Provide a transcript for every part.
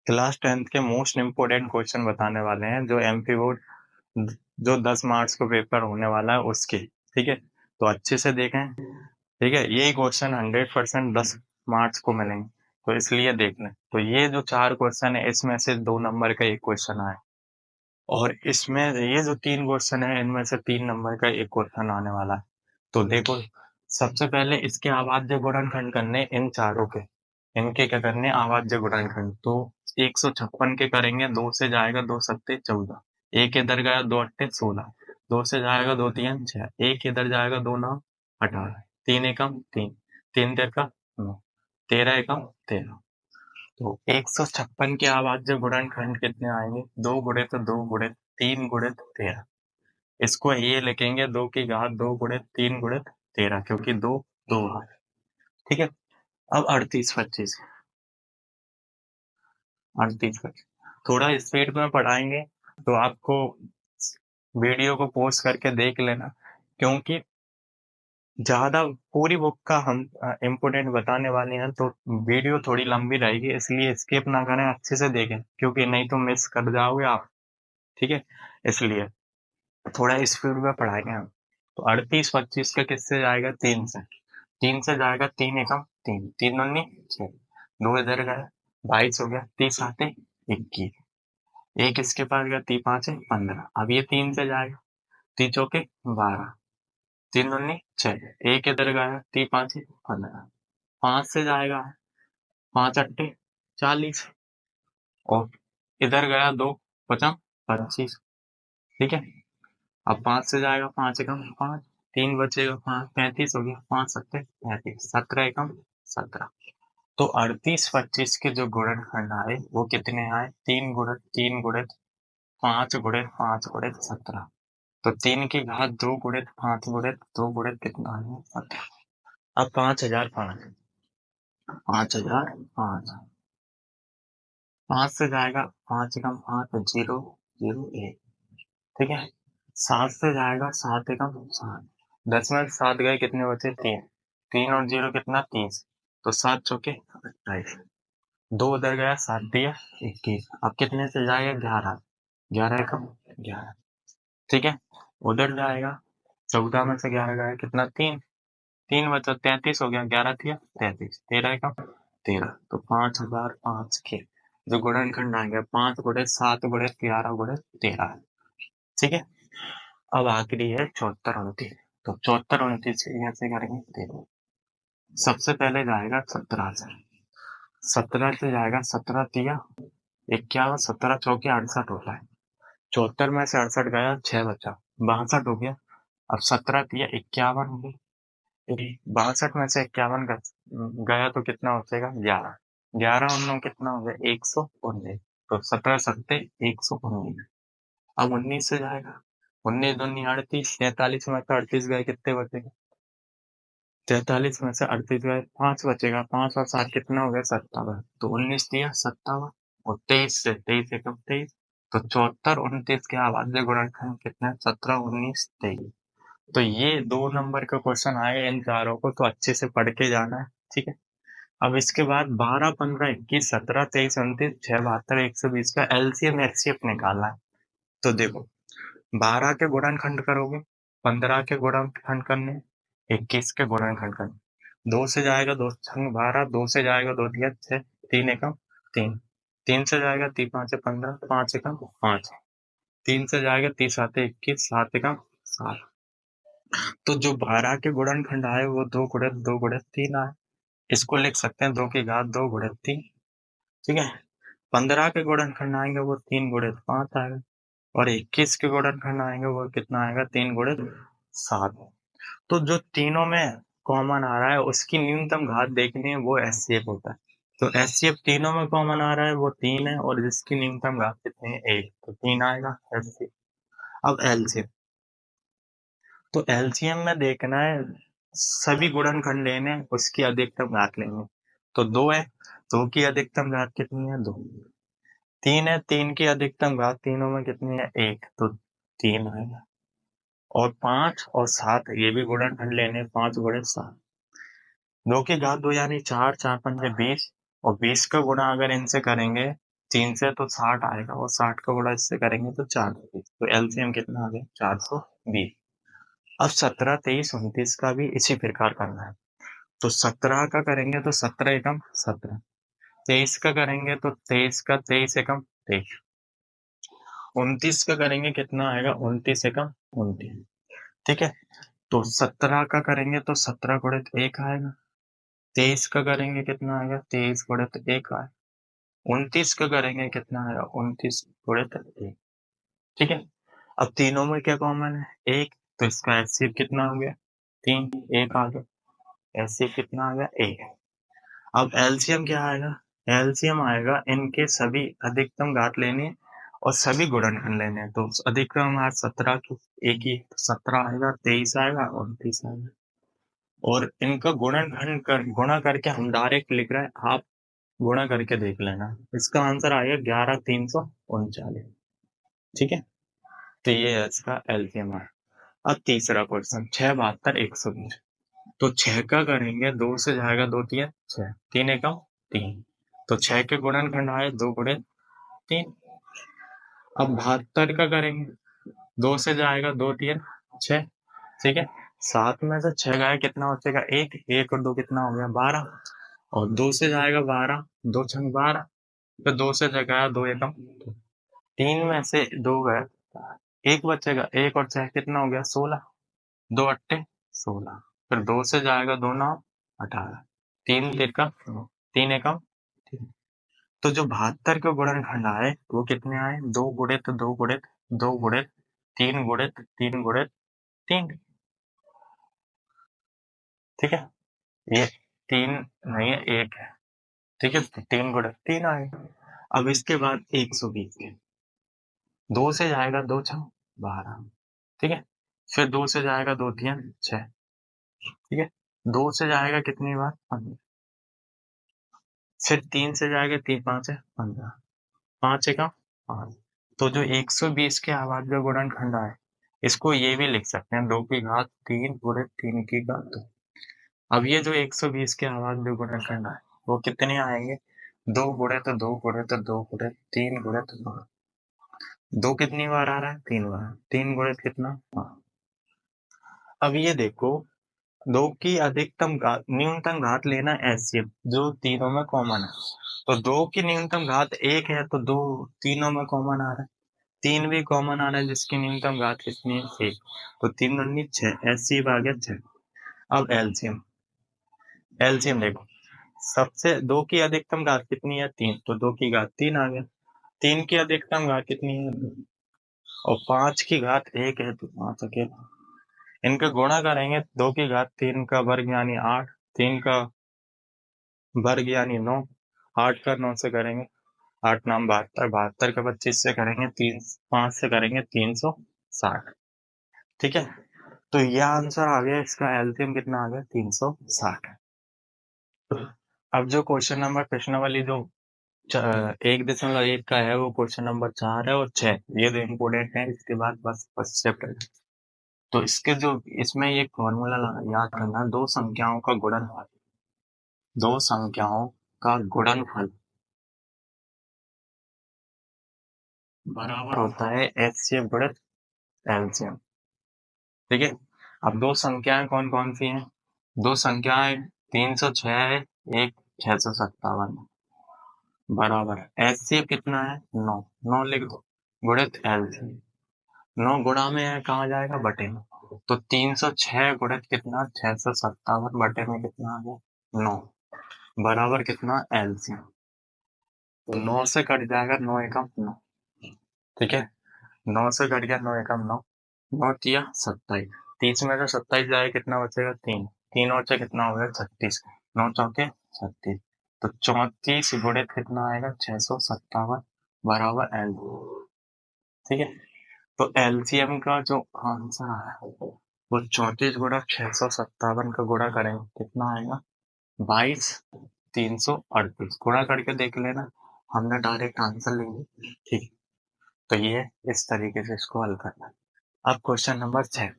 Class 10th के most important question बताने वाले हैं, जो एमपी बोर्ड जो 10 मार्क्स को पेपर होने वाला है उसके। ठीक है, तो अच्छे से देखें। ठीक है, यही क्वेश्चन 100% 10 मार्क्स को मिलेंगे, तो इसलिए देख लें। तो ये जो 4 क्वेश्चन है, इसमें से 2 नंबर का एक क्वेश्चन आए, और इसमें ये जो 3 क्वेश्चन है, इनमें से 3 नंबर का एक क्वेश्चन आने वाला है। तो देखो, सबसे पहले इसके अभाज्य गुणनखंड करने इन चारों के। इनके क्या करने, अभाज्य गुणनखंड। तो 156 के करेंगे, 2 से जाएगा 2 सत्ते 14, एक इधर गया 2 अट्ठे 16, 2 से जाएगा 2 तियां 6, एक इधर जाएगा 2 नौ 18, 3 एकम 3, 3 तिरका 9, 13 एकम 13। तो 156 के अभाज्य गुणनखंड कितने आएंगे, 2 गुणित 2 गुणित 3 गुणित 13। इसको ये लिखेंगे 2 की घात 2 गुणित 3 गुणित 13, क्योंकि 2 2 है। ठीक है, अब 38 25 थोड़ा स्पीड में पढ़ाएंगे, तो आपको वीडियो को पॉज करके देख लेना, क्योंकि ज्यादा पूरी बुक का हम इम्पोर्टेंट बताने वाले हैं, तो वीडियो थोड़ी लंबी रहेगी, इसलिए स्किप ना करें, अच्छे से देखें, क्योंकि नहीं तो मिस कर जाओगे आप। ठीक है, इसलिए थोड़ा स्पीड में पढ़ाएंगे हम। तो 38 25 का किससे जाएगा, 3 से। 3 से जाएगा 3 एकम 3, 3 दूनी 6, 2 इधर गया 22 हो गया, 30 आते 21, एक इसके पास गया 3 5 15। अब ये 3 से जाएगा, 3 चौके 12, 3 दूनी 6, एक इधर गया 3 5 15, 5 से जाएगा 5 अट्ठे 40, और इधर गया 2 पचम 25। ठीक है, अब 5 से जाएगा 5 एकम 5, 3 बचेगा 5 35 हो गया, 5 सत्ते 35, 17 एकम 17। तो 38 25 के जो गुणनखंड आए वो कितने आए, 3 गुणित 3 गुणित 5 गुणित 5 गुणित 17। तो 3 की घात 2 गुणित 5 गुणित 2 गुणित कितना है, 17। अब 5005, 5005, 5 से जाएगा 5 एकम 5 0 0 1। ठीक है, 7 से जाएगा 7 एकम 7, 10 में 7 गए, कितने बचे, 3, 3 और 0 कितना 30, तो 7 चौके 28, 2 उधर गया 7 दिया 21, अब कितने से जाएगा 11, 11 एकम 11। ठीक है, उधर जाएगा 14 में से 11 गया कितना, 3, 3 बचा 33 हो गया, 11 दिया 33, 13 एकम 13। तो 5005 के जो गुणनखंड आ गया 5 गुणित 7 गुणित 11 गुणित 13। ठीक है, अब आखिरी है 74 29। तो 74 29 ऐसे करेंगे, देखो सबसे पहले जाएगा 17 से, 17 से जाएगा 17 तिया 51, 17 चौके 68 होता है, 74 में से 68 गया 6 बचा 62 हो गया। अब 17 तिया 51 हो गया, 62 में से 51 गया तो कितना बचेगा, 11, 11 और 9 कितना हो गया, 119। तो 17 सत्ते 119। अब 19 से जाएगा, 19 दूनी 38, 43 में से 38 गए, कितने बचेगा, 43 में से 38 गए 5 बचेगा, 5 और 7 कितना हो गया, 57। तो 19 दिया 57, और 23 से 23 एकम 23। तो 74 29 के अभाज्य गुणनखंड कितने, 17 19 23। तो ये 2 नंबर का क्वेश्चन आएगा, इन चारों को तो अच्छे से पढ़ के जाना है। ठीक है, अब इसके बाद 12 15 21 17 23 29 6 72 120 का एलसीएम एचसीएफ निकालना है। तो देखो, 12 के गुणनखंड करोगे, 15 के गुणनखंड करने, 21 के गुणनखंड करने, 2 से जाएगा 2 छंग 12, 2 से जाएगा 2 तिया 6, 3 एकम 3, 3 से जाएगा 3 5 15, 5 एकम 5, 3 से जाएगा 3 7 21, 7 एकम 7। तो जो 12 के गुणनखंड आए वो 2 गुणित 3 आए, इसको लिख सकते हैं 2 की घात 2 गुणित 3। ठीक है, 15 के गुणनखंड आएंगे वो 3 गुणित 5 आएगा, और 21 के गुणनखंड आएंगे वो कितना आएगा, 3 गुणित 7। तो जो तीनों में कॉमन आ रहा है उसकी न्यूनतम घात देखनी है, वो एचसीएफ होता है। तो एचसीएफ तीनों में कॉमन आ रहा है वो 3 है, और जिसकी न्यूनतम घात कितनी है, 1, तो 3 आएगा एचसीएफ। अब एलसीएम, तो एलसीएम में देखना है, सभी गुणनखंड लेने, उसकी अधिकतम घात लेंगे। तो 2 है, 2 की अधिकतम घात कितनी है, 2। 3 है, 3 की अधिकतम घात तीनों में कितनी है, 1, तो 3 आएगा। और 5 और 7 ये भी गुणनखंड लेने, 5 गुणित 7, 2 की घात 2 यानी 4, 4 पंजे 20, और 20 का गुणा अगर इनसे करेंगे 3 से तो 60 आएगा और 60 का गुणा इससे करेंगे तो 420, तो एलसीएम कितना आ गया 420। अब 17, 23, 29 का भी इसी प्रकार करना है। तो 17 का करेंगे तो 17 एकम 17, 23 का करेंगे तो 23 का 23 एकम 23, 29 का करेंगे कितना आएगा 29 एकम 29। ठीक है, तो 17 का करेंगे तो 17 गुणित 1 आएगा, 23 का करेंगे कितना आएगा 23 गुणित 1 आएगा, 29 का करेंगे कितना आएगा 29 गुणित 1। ठीक है, अब तीनों में क्या कॉमन है 1, तो इसका एचसीएफ कितना हो गया 3, 1 आ गया, एचसीएफ कितना आ गया 1। अब एलसीएम क्या आएगा, एलसीएम आएगा इनके सभी अधिकतम घात लेने हैं और सभी गुणनखंड लेने हैं। तो अधिकतम आज 17 की एक ही 17 आएगा, 23 आएगा, 29 आएगा, और इनका गुणनखंड कर गुणा करके हम डायरेक्ट लिख रहे हैं, आप गुणा करके देख लेना। इसका आंसर आएगा 11,339। ठीक है, तो ये है इसका एलसीएम है। अब तीसरा क्वेश्चन 672,120। तो 6 का करेंगे 2 से जाएगा 2 तिया 6, 3 एकम 3, तो 6 के गुणनखंड आए 2 गुणित 3। अब 72 का करेंगे 2 से जाएगा 2 तिया 6, ठीक है, 7 में से 6 गया कितना बचेगा 1, 1 और 2 कितना हो गया 12, और 2 से जाएगा 12, 2 छंग 12, तो 2 से जगह 2 एकम 3 में से 2 गया, 1 बचेगा, 1 और 6 कितना हो गया 16, 2 अट्ठे 16, फिर 2 से जाएगा 2 9 18, 3 तिरका 3 एकम 3। तो जो 72 के गुणनखंड आए वो कितने आए 2 गुणित 2 गुणित 2 गुणित 3 गुणित 3 गुणित 3। ठीक है, ये 3 नहीं है 1 है। ठीक है, तो 3 गुणित 3 आए। अब इसके बाद 120 के 2 से जाएगा 2 छह 12, ठीक है, फिर 2 से जाएगा 2 तिया 6, ठीक है, 2 से जाएगा कितनी बार 15, फिर 3 से जाएगा 3 5 है 15, 5 एकम 5। तो जो 120 के आवाज का गुणनखंड है इसको ये भी लिख सकते हैं 2 की घात 3 गुणित 3 की घात 2। अब ये जो 120 के आवाज में गुणनखंड है वो कितने आएंगे 2 गुणित 2 गुणित 2 गुणित 3 गुणित 2, 2 कितनी बार आ रहा है 3 बार, 3 गुणित कितना 5। अब ये देखो 2 की अधिकतम घात न्यूनतम घात लेना एचसीएफ जो तीनों में कॉमन है, तो 2 की न्यूनतम घात 1 है तो 2 तीनों में कॉमन आ रहा है, 3 भी कॉमन आ रहा है जिसकी न्यूनतम घात कितनी है 1, तो 3 दूनी 6, एचसीएफ आ गया 6। अब एलसीएम, एलसीएम देखो सबसे 2 की अधिकतम घात कितनी है 3, तो 2 की घात 3 आ गया, 3 की अधिकतम घात कितनी है 2, और 5 की घात 1 है तो 5 अकेला, इनका गुणा करेंगे 2 की घात 3 का वर्ग यानी 8, 3 का वर्ग यानी 9, 8 का 9 से करेंगे 8 नाम 72, 72 का 25 से करेंगे 3, 5 से करेंगे 360। ठीक है, तो यह आंसर आ गया, इसका एलसीएम कितना आ गया 360। अब जो क्वेश्चन नंबर प्रश्न वाली जो 1.1 का है वो क्वेश्चन नंबर 4 है और 6, ये दो इम्पोर्टेंट है, इसके बाद बस फर्स्ट चैप्टर। तो इसके जो इसमें ये फॉर्मूला याद करना, दो संख्याओं का गुणनफल, दो संख्याओं का गुणनफल बराबर होता है एचसीएफ गुणित एलसीएम। ठीक है, अब दो संख्याएं कौन कौन सी हैं, दो संख्याएं 306 है, एक 657 बराबर एचसीएफ कितना है 9, 9 लिख दो गुणित एलसीएम, 9 गुणा में है कहाँ जाएगा बटे में, तो 306 गुणित कितना 657 बटे में कितना आ गया 9 बराबर कितना एलसीएम, तो 9 से कट जाएगा 9 एकम 9। ठीक है, 9 से कट गया 9 एकम 9, 9 तिया 27, 30 में से 27 जाए कितना बचेगा 3, 3 और से कितना हो गया 36, 9 चौके 36, तो 34 गुणित कितना आएगा 657 बराबर एल। ठीक है, तो एलसीएम का जो आंसर आया वो 34 गुणा 657 का गुणा करेंगे कितना आएगा 22,338, गुणा करके देख लेना, हमने डायरेक्ट आंसर ले लिया। ठीक, तो ये इस तरीके से इसको हल करना है। अब क्वेश्चन नंबर 6,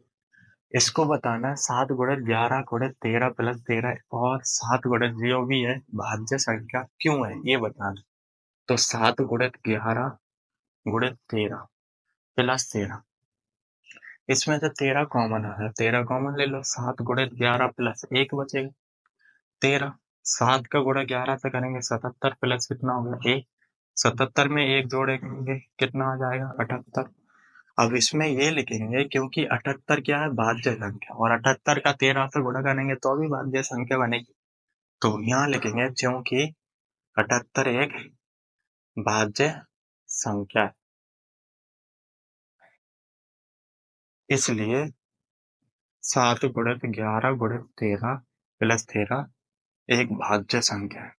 इसको बताना है 7 गुणित 11 गुणित 13 प्लस 13 और 7 गुणित जो भी है भाज्य संख्या क्यों है ये बताना। तो 7 गुणित 11 गुणित 13 प्लस 13। इसमें से 13 कॉमन आ रहा है, 13 कॉमन ले लो। 7 गुणित 11 प्लस 1 बचेगा 13। 7 का गुणा 11 से करेंगे 77 प्लस कितना होगा 1। 77 में 1 जोड़ेंगे कितना आ जाएगा 78। अब इसमें ये लिखेंगे क्योंकि 78 क्या है भाज्य संख्या, और 78 का 13 से गुणा करेंगे तो भी भाज्य संख्या बनेगी। तो यहाँ लिखेंगे क्योंकि 78 एक भाज्य संख्या है, इसलिए 7 गुणित 11 गुणित 13 प्लस 13 एक भाज्य संख्या है।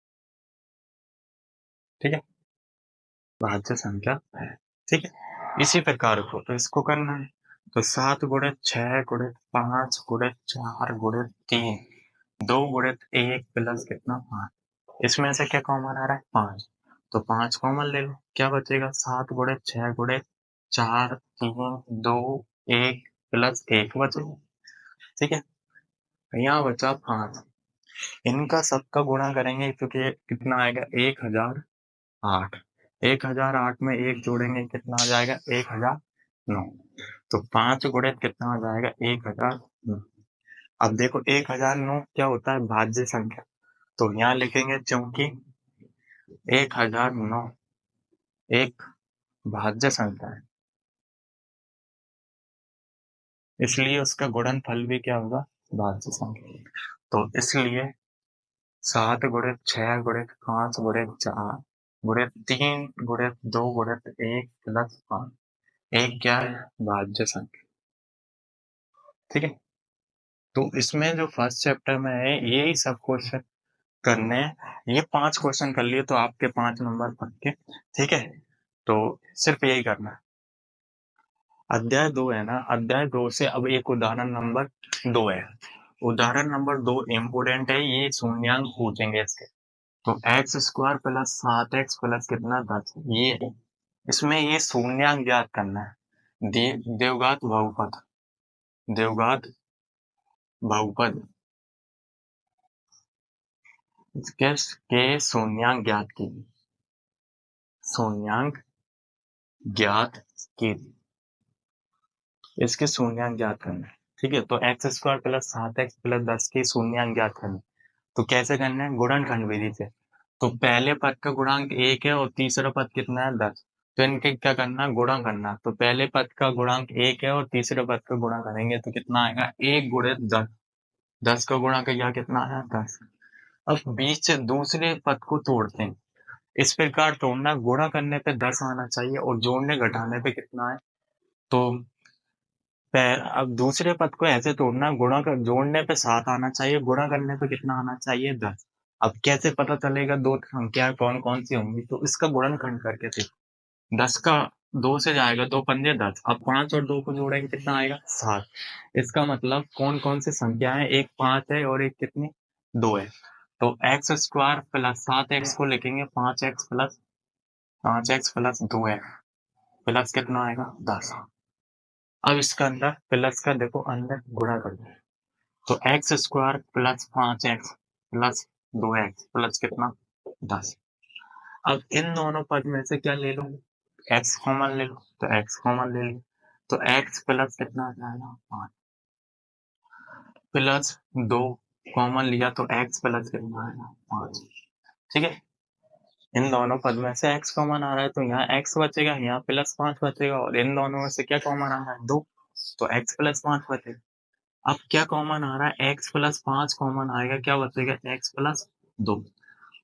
ठीक है, भाज्य संख्या है। ठीक है, इसी प्रकार को तो इसको करना है। तो 7 गुणित 6 गुणित 5 गुणित 4 गुणित 3 2 गुणित 1 प्लस कितना 5। इसमें से क्या कॉमन आ रहा है 5, तो 5 कॉमन ले लो। क्या बचेगा 7 गुणित 6 गुणित 4 3 2 1 प्लस 1 बचेगा। ठीक है, यहाँ बचा 5। इनका सबका गुणा करेंगे तो कितना आएगा 1008। 1008 में 1 जोड़ेंगे कितना आ जाएगा 1009। तो 5 गुणित कितना आ जाएगा 1009। अब देखो 1009 क्या होता है भाज्य संख्या, तो यहाँ लिखेंगे क्योंकि 1009 एक भाज्य संख्या है, इसलिए उसका गुणनफल भी क्या होगा भाज्य संख्या। तो इसलिए 7 गुणित 6 गुणित 5 गुणित 4 गुणित 3 गुणित 2 गुणित 1 प्लस 5 एक क्या है भाज्य संख्या। ठीक है, तो इसमें जो फर्स्ट चैप्टर में है यही सब क्वेश्चन करने हैं। ये 5 क्वेश्चन कर लिए तो आपके 5 नंबर पक्के। ठीक है, तो सिर्फ यही करना है। अध्याय 2 है ना, अध्याय 2 से अब एक उदाहरण नंबर 2 है। उदाहरण नंबर 2 इम्पोर्टेंट है, ये शून्यांक पूछेंगे इसके। तो x square plus 7x plus कितना 10, ये इसमें ये शून्यांक ज्ञात करना है। देवघात बहुपद, देवघात बहुपद के शून्यांक ज्ञात कीजिए, शून्यांक ज्ञात कीजिए। इसके शून्यांक ज्ञात करना है। ठीक है, तो x square plus 7x plus 10 के शून्यांक ज्ञात करना है। तो कैसे करना है गुणनखंड विधि से। तो पहले पद का गुणांक 1 है और तीसरा पद कितना है 10, तो इनके क्या करना है गुणा करना। तो पहले पद का गुणांक 1 है और तीसरे पद का गुणा करेंगे तो कितना आएगा 1 गुणित 10। 10 का गुणा किया कितना आया 10। अब बीच से दूसरे पद को तोड़ते हैं। इस प्रकार तोड़ना, गुणा करने पे 10 आना चाहिए और जोड़ने घटाने पे कितना है। तो अब दूसरे पद को ऐसे तोड़ना, गुणा कर जोड़ने पे 7 आना चाहिए, गुणा करने पे कितना आना चाहिए 10। अब कैसे पता चलेगा दो संख्या कौन कौन सी होंगी, तो इसका गुणनखंड करके देखो। 10 का 2 से जाएगा 2 पंजे 10, अब 5 और 2 को जोड़ेंगे कितना आएगा 7। इसका मतलब कौन कौन सी संख्या है, एक 5 है और एक कितनी 2 है। तो एक्स स्क्वायर प्लस 7x को लिखेंगे 5x प्लस 2x प्लस कितना आएगा 10। अब इसका अंदर प्लस का देखो अंदर गुणा कर दो, तो x square plus 5x plus 2x plus कितना 10। अब इन दोनों पद में से क्या ले लो, x कॉमन ले लो, तो x कॉमन ले लो, तो x प्लस कितना आ जाएगा 5 प्लस 2 कॉमन लिया तो x प्लस कितना आएगा 5। ठीक है, इन दोनों पद में से x कॉमन आ रहा है तो यहाँ x बचेगा, यहाँ प्लस 5 बचेगा, और इन दोनों में से क्या कॉमन आ रहा है 2, तो x प्लस 5 बचेगा। अब क्या कॉमन आ रहा है x प्लस 5 कॉमन आएगा, क्या बचेगा x प्लस 2।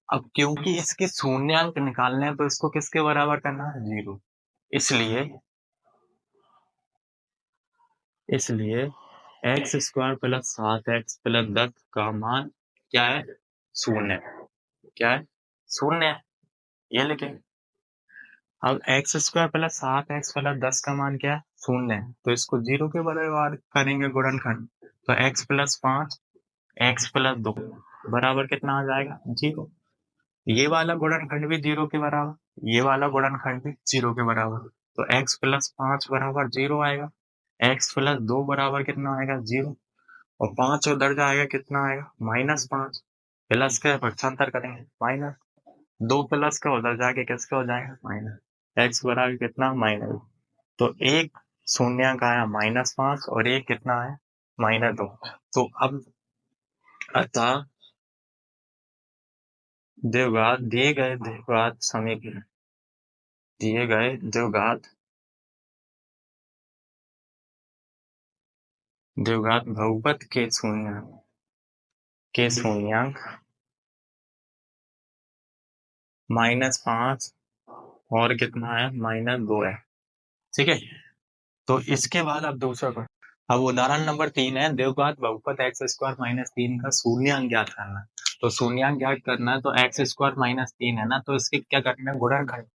अब क्योंकि इसके शून्यांक निकालने हैं तो इसको किसके बराबर करना है 0, इसलिए इसलिए x square plus 7x plus 10 का मान क्या है 0। क्या है 0, ये लिखेंगे। अब x square plus 7x plus 10 का मान क्या है 0 है, तो इसको 0 के बराबर करेंगे गुणनखंड। तो x प्लस 5 x प्लस 2 बराबर कितना आ जाएगा 0। ये वाला गुणनखंड भी 0 के बराबर, ये वाला गुणनखंड भी 0 के बराबर, तो x प्लस 5 बराबर 0 आएगा। x प्लस 2 बराबर कितना आएगा 0, और 5 उधर जाएगा कितना आएगा -5, प्लस के पक्षांतर करेंगे माइनस, 2 प्लस का उधर जाके किसका हो जाएगा माइनस, एक्स बराबर कितना माइनस। तो एक शून्यंक आया -5 और एक कितना है -2। तो अब अतः द्विघात दिए गए द्विघात समीकरण दिए गए द्विघात बहुपद के शून्यंक -5 और कितना है -2 है। ठीक है, तो इसके बाद अब दूसरा क्वेश्चन। अब उदाहरण नंबर 3 है, द्विघात बहुपद एक्स स्क्वायर माइनस 3 का शून्यंक ज्ञात करना है। तो शून्यंक ज्ञात करना है तो एक्स स्क्वायर माइनस 3 है ना, तो इसके क्या करना है गुणनखंड।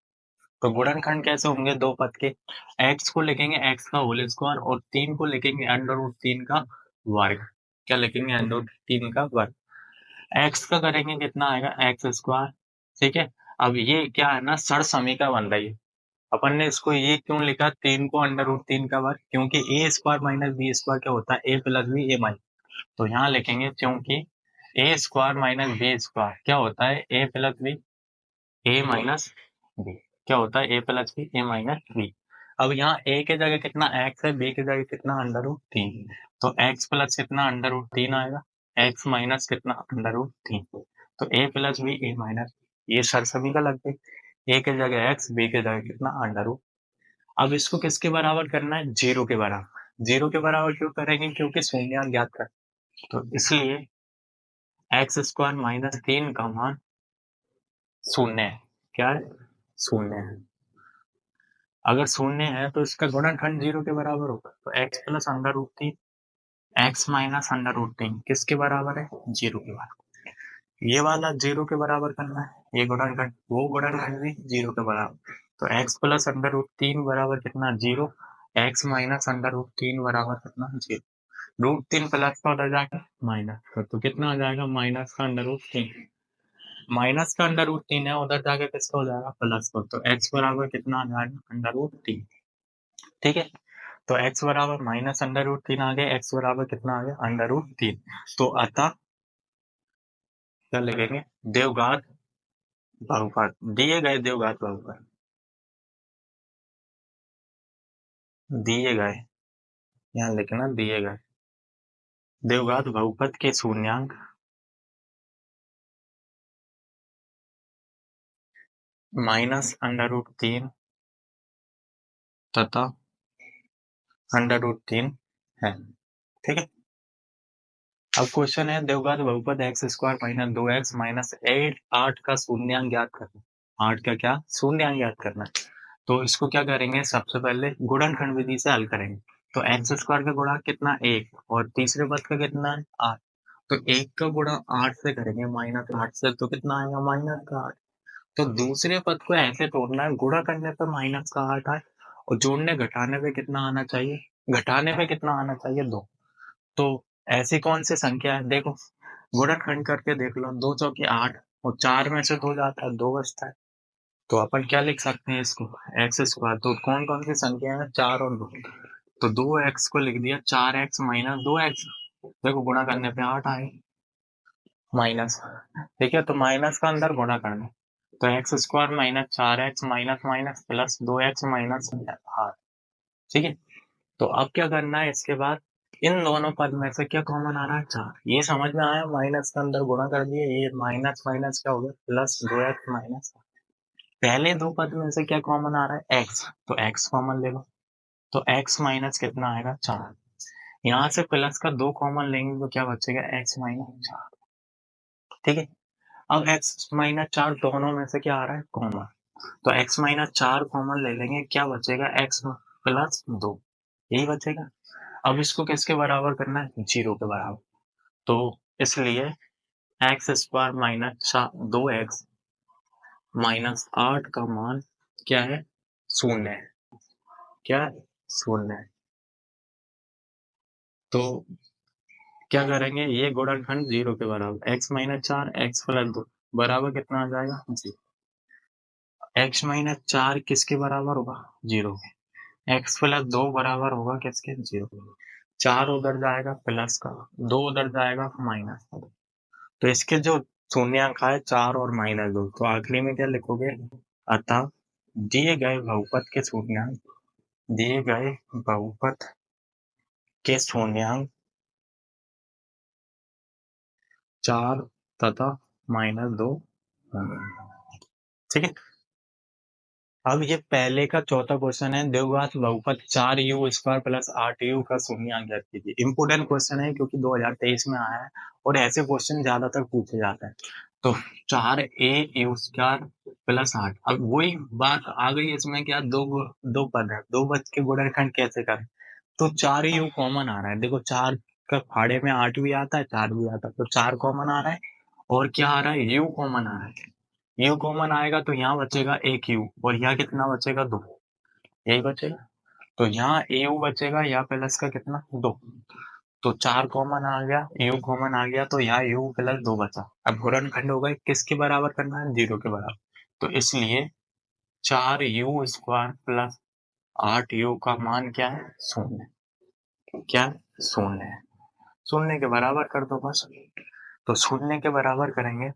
तो गुणनखंड कैसे होंगे दो पद के, एक्स को लिखेंगे एक्स का होल स्क्वायर और 3 को लिखेंगे अंडर रूट 3 का वर्ग। क्या लिखेंगे अंडर रूट 3 का वर्ग। एक्स का करेंगे कितना आएगा एक्स स्क्वायर। ठीक है, अब ये क्या है ना सर समीकरण बन रही है। अपन ने इसको ये क्यों लिखा 3 को अंडर रूट 3 का वर्ग, क्योंकि ए स्क्वायर माइनस बी स्क्वायर क्या होता है ए प्लस बी ए माइनस। तो यहाँ लिखेंगे क्योंकि ए स्क्वायर माइनस बी स्क्वायर क्या होता है ए plus b a minus B. क्या होता है ए plus b a minus B. अब यहाँ ए के जगह कितना एक्स है, बी के जगह कितना अंडर रूट 3। तो एक्स प्लस कितना अंडर रूट 3 आएगा, एक्स माइनस कितना अंडर रूट 3। तो a plus b a minus, ये सर सभी का लग गई। ए के जगह एक्स बी के जगह कितना अंडर रूट। अब इसको किसके बराबर करना है जीरो के बराबर। जीरो के बराबर क्यों करेंगे, क्योंकि शून्य ज्ञात कर। तो इसलिए एक्स स्क्वायर माइनस 3 का मान शून्य है। क्या है शून्य है। अगर शून्य है तो इसका गुणनखंड जीरो के बराबर होगा। तो x plus under root 3 x minus under root 3 किसके बराबर है जीरो के बराबर। ये वाला जीरो के बराबर करना है ये गुणनखंड, वो गुणनखंड भी जीरो के बराबर। तो एक्स प्लस अंडर रूट 3 बराबर कितना zero, x minus under root 3 बराबर कितना जीरो। रूट 3 प्लस का उधर जाकर माइनस तो कितना आ जाएगा माइनस का अंडर रूट 3। माइनस का अंडर रूट 3 है उधर जाके किसका हो जाएगा प्लस का। तो एक्स बराबर कितना आ जाएगा अंडर रूट 3। ठीक है, तो x बराबर माइनस अंडर रूट 3 आ गया, x बराबर कितना आ गया अंडर रूट 3। तो अतः क्या लिखेंगे देवघात बहुपद दिए गए देवघात बहुपद दिए गए, यहाँ लिखना दिए गए देवघात बहुपद के शून्यंक -√3 तथा अंडर रूट 3 है। ठीक है, अब क्वेश्चन है देवघात बहुपद x square minus 2x minus 8 का शून्यंक ज्ञात करना। 8 का क्या शून्यंक ज्ञात करना। तो इसको क्या करेंगे सबसे पहले गुणनखंड विधि से हल करेंगे। तो एक्स स्क्वायर का गुणा कितना एक और तीसरे पद का कितना है 8। तो एक का गुणा 8 से करेंगे -8 से तो कितना आएगा -8। तो दूसरे पद को ऐसे तोड़ना है गुणा करने पे -8 आए और जोड़ने घटाने पे कितना आना चाहिए, घटाने पे कितना आना चाहिए 2। तो ऐसी कौन सी संख्या है देखो, गुणनखंड करके देख लो 2 चौकी 8 और 4 में से 2 जाता है 2 बचता है। तो अपन क्या लिख सकते हैं इसको एक्स स्क्वायर। तो कौन कौन सी संख्या है 4 और 2। तो 2x को लिख दिया 4x माइनस 2x। देखो गुणा करने पे 8 आए माइनस। ठीक है, तो माइनस का अंदर गुणा करना। तो x square minus 4x minus minus plus 2x minus 8। ठीक है, तो अब क्या करना है इसके बाद इन दोनों पद में से क्या कॉमन आ रहा है 4। ये समझ में आया, माइनस के अंदर गुणा कर दिए, ये माइनस माइनस क्या हो गया प्लस 2x माइनस। पहले दो पद में से क्या कॉमन आ रहा है x, तो x कॉमन ले लो। तो x माइनस कितना आएगा 4। यहाँ से प्लस का 2 कॉमन लेंगे तो क्या बचेगा x माइनस 4। ठीक है, अब x माइनस 4 दोनों में से क्या आ रहा है कॉमन। तो x माइनस 4 कॉमन ले लेंगे क्या बचेगा x प्लस 2 यही बचेगा। अब इसको किसके बराबर करना है जीरो के बराबर। तो इसलिए x square minus 2x minus 8 का मान क्या है शून्य है। क्या है शून्य है। तो क्या करेंगे ये गुणनखंड जीरो के बराबर x माइनस 4 x प्लस 2 बराबर कितना आ जाएगा जी। x माइनस 4 किसके बराबर होगा जीरो के। x प्लस 2 बराबर होगा किसके जीरो के। 4 उधर जाएगा प्लस का, 2 उधर जाएगा माइनस का। तो इसके जो शून्यांक है 4 और -2, तो आखिरी में क्या लिखोगे? अतः दिए गए बहुपद के शून्यांक, दिए गए बहुपद के शून्यांक 4 तथा -2 होंगे। ठीक है। अब ये पहले का चौथा क्वेश्चन है, द्विघात बहुपद 4u² प्लस 8u का शून्यांक ज्ञात कीजिए। इंपोर्टेंट क्वेश्चन है क्योंकि 2023 में आया है और ऐसे क्वेश्चन ज्यादातर पूछे जाते हैं। तो 4a² प्लस 8, अब वही बात आ गई इसमें, क्या दो पद है, दो पद के गुणनखंड कैसे करें? तो 4u कॉमन आ रहा है, देखो 4 का फाड़े में 8 भी आता है, 4 भी आता है, तो 4 कॉमन आ रहा है और क्या आ रहा है? u कॉमन आ रहा है। यू कॉमन आएगा तो यहाँ बचेगा एक यू और यहाँ कितना बचेगा? 2, यही बचेगा। तो यहाँ यू बचेगा, यहाँ प्लस का कितना? 2। तो 4 कॉमन आ गया, यू कॉमन आ गया, तो यहाँ यू प्लस 2 बचा। अब गुणनखंड होगा, किसके बराबर करना है? 0 के बराबर। तो इसलिए 4u² प्लस 8u का मान क्या है? 0। क्या? 0 है। 0 के बराबर कर दो बस। तो 0 के बराबर करेंगे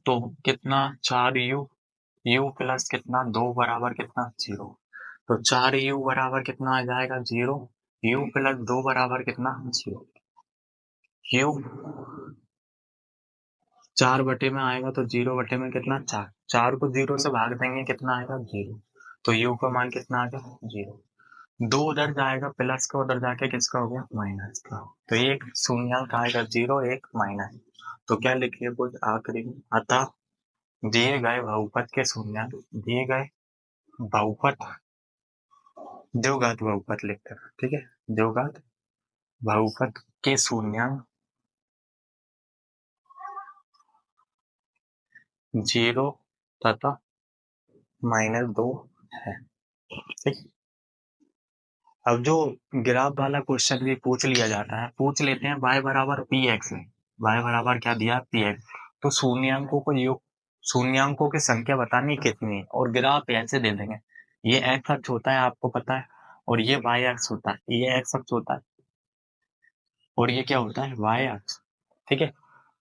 तो कितना? 4u प्लस कितना? 2 बराबर कितना? 0। तो 4u बराबर कितना आ जाएगा? 0। u प्लस 2 बराबर कितना? 0। u 4 बटे में आएगा तो 0 बटे में कितना? 4। 4 को 0 से भाग देंगे, कितना आएगा? 0। तो u का मान कितना आ गया? 0। 2 उधर जाएगा, प्लस का उधर जाके किसका हो गया? माइनस का। तो एक शून्यांक आएगा 0, एक माइनस। तो क्या लिखिए कुछ आखिरी में? अतः दिए गए बहुपद के शून्यांक, दिए गए बहुपद, द्विघात बहुपद लिखते हैं, ठीक है। द्विघात बहुपद के शून्यांक 0 तथा -2 है। ठीक। अब जो ग्राफ वाला क्वेश्चन भी पूछ लिया जाता है, पूछ लेते हैं y बराबर px है। y बराबर क्या दिया? px। तो शून्यांकों को योग, शून्यांकों की संख्या बतानी कितनी है और ग्राफ ऐसे दे देंगे। ये x अक्ष होता है, आपको पता है, और ये y अक्ष होता है, ये x अक्ष होता है और ये क्या होता है? y अक्ष। ठीक है।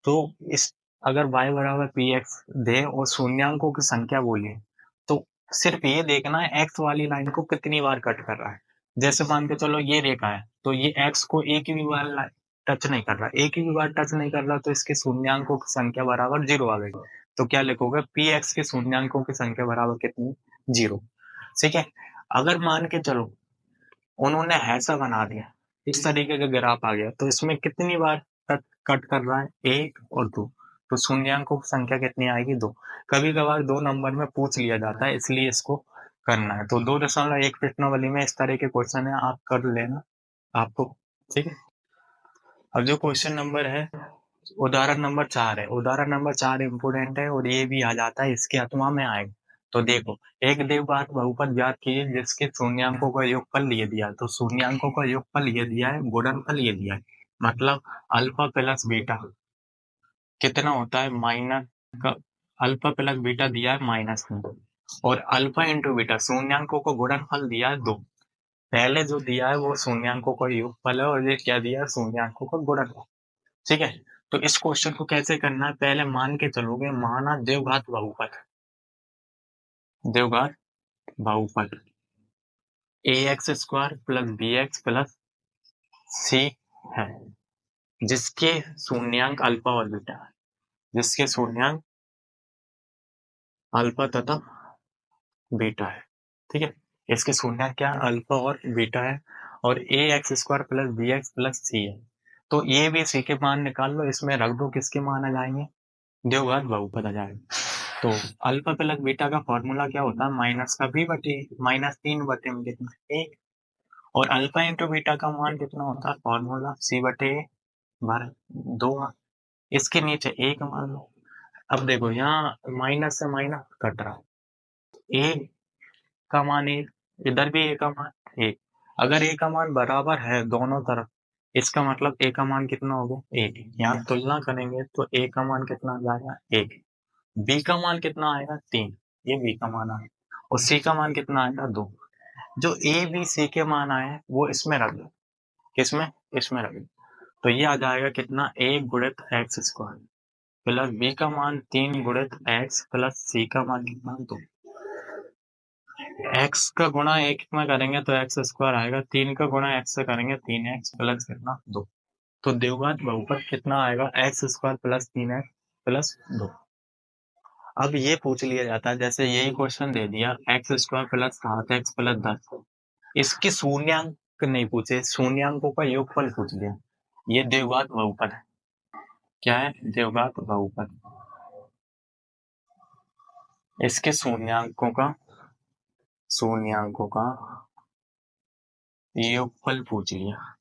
तो इस, अगर y बराबर px दे और शून्यांकों की संख्या बोलिए, तो सिर्फ ये देखना है x वाली लाइन को कितनी बार कट कर रहा है। जैसे मान के चलो ये रेखा है, तो ये x को एक भी बार टच नहीं कर रहा, एक भी बार टच नहीं कर रहा, तो इसके शून्यांकों की संख्या बराबर 0 आ गई। तो क्या लिखोगे? px के शून्यांकों की संख्या बराबर कितनी? 0। ठीक है। अगर मान के चलो उन्होंने ऐसा बना दिया, इस तरीके का ग्राफ आ गया, तो इसमें कितनी बार कट कट कर रहा है? 1 और 2। तो शून्यांकों की संख्या कितनी आएगी? 2। कभी कभार 2 नंबर में पूछ लिया जाता है, इसलिए इसको करना है। तो 2.1 प्रश्नावली में इस तरह के क्वेश्चन है, आप कर लेना आपको। ठीक है। अब जो क्वेश्चन नंबर है, उदाहरण नंबर 4 है। उदाहरण नंबर 4 इम्पोर्टेंट है और ये भी आ जाता है, इसके अथवा में आएगा। तो देखो, एक द्विघात बहुपद ज्ञात कीजिए जिसके शून्यांकों का योगफल ये दिया है। तो शून्यांकों का योगफल ये दिया है, गुणनफल ये दिया है, मतलब अल्फा प्लस बीटा कितना होता है? माइनस का, अल्फा प्लस बीटा दिया है -2 और अल्फा इंटू बीटा शून्यांकों को गुणनफल दिया है 2। पहले जो दिया है वो शून्यांकों का योगफल है और ये क्या दिया है? शून्यांकों का गुणनफल। ठीक है। तो इस क्वेश्चन को कैसे करना है? पहले मान के चलोगे, माना द्विघात बहुपद, द्विघात बहुपद ax² plus bx plus c है, जिसके शून्यांक अल्फा और बीटा है, जिसके शून्यांक अल्फा तथा बीटा है। ठीक है। इसके शून्यांक क्या है? अल्फा और बीटा है और ax² plus bx plus c है। तो ए बी सी के मान निकाल लो, इसमें रख दो, किसके मान आ जाएंगे? द्विघात बहुपद आ जाएगा। तो अल्फा प्लस बीटा का फॉर्मूला क्या होता है? माइनस का b बटे -3 बटे में कितना? 1। और अल्फा इंटू बीटा का मान कितना होता है? फॉर्मूला c बटे बारह, 2। इसके नीचे एक मान लो। अब देखो यहाँ माइनस से माइनस कट रहा है, ए का मान 1, इधर भी ए का मान 1। अगर ए का मान बराबर है दोनों तरफ, इसका मतलब ए का मान कितना होगा? 1। यहाँ तुलना करेंगे तो ए का मान कितना आ जाएगा? 1। बी का मान कितना आएगा? 3। ये बी का मान आएगा और सी का मान कितना आएगा? 2। जो ए बी सी के मान आए वो इसमें रख दो, किसमें? इसमें रख दो। तो ये आ जाएगा कितना? 1 गुणित x²। प्लस बी का मान 3 गुणित एक्स प्लस सी का मान कितना 2। एक्स का गुणा एक में करेंगे तो एक्स स्क्वायर आएगा, 3 का गुणा एक्स से करेंगे 3x प्लस कितना 2। तो द्विघात बहुपद कितना आएगा, x square plus 3x plus 2। अब ये पूछ लिया जाता है, जैसे यही क्वेश्चन दे दिया x square plus 7x plus 10, इसके शून्यांक नहीं पूछे, शून्यांकों का योगफल पूछ लिया। ये द्विघात बहुपद है। क्या है, द्विघात बहुपद। इसके शून्यांकों का योगफल पूछ लिया,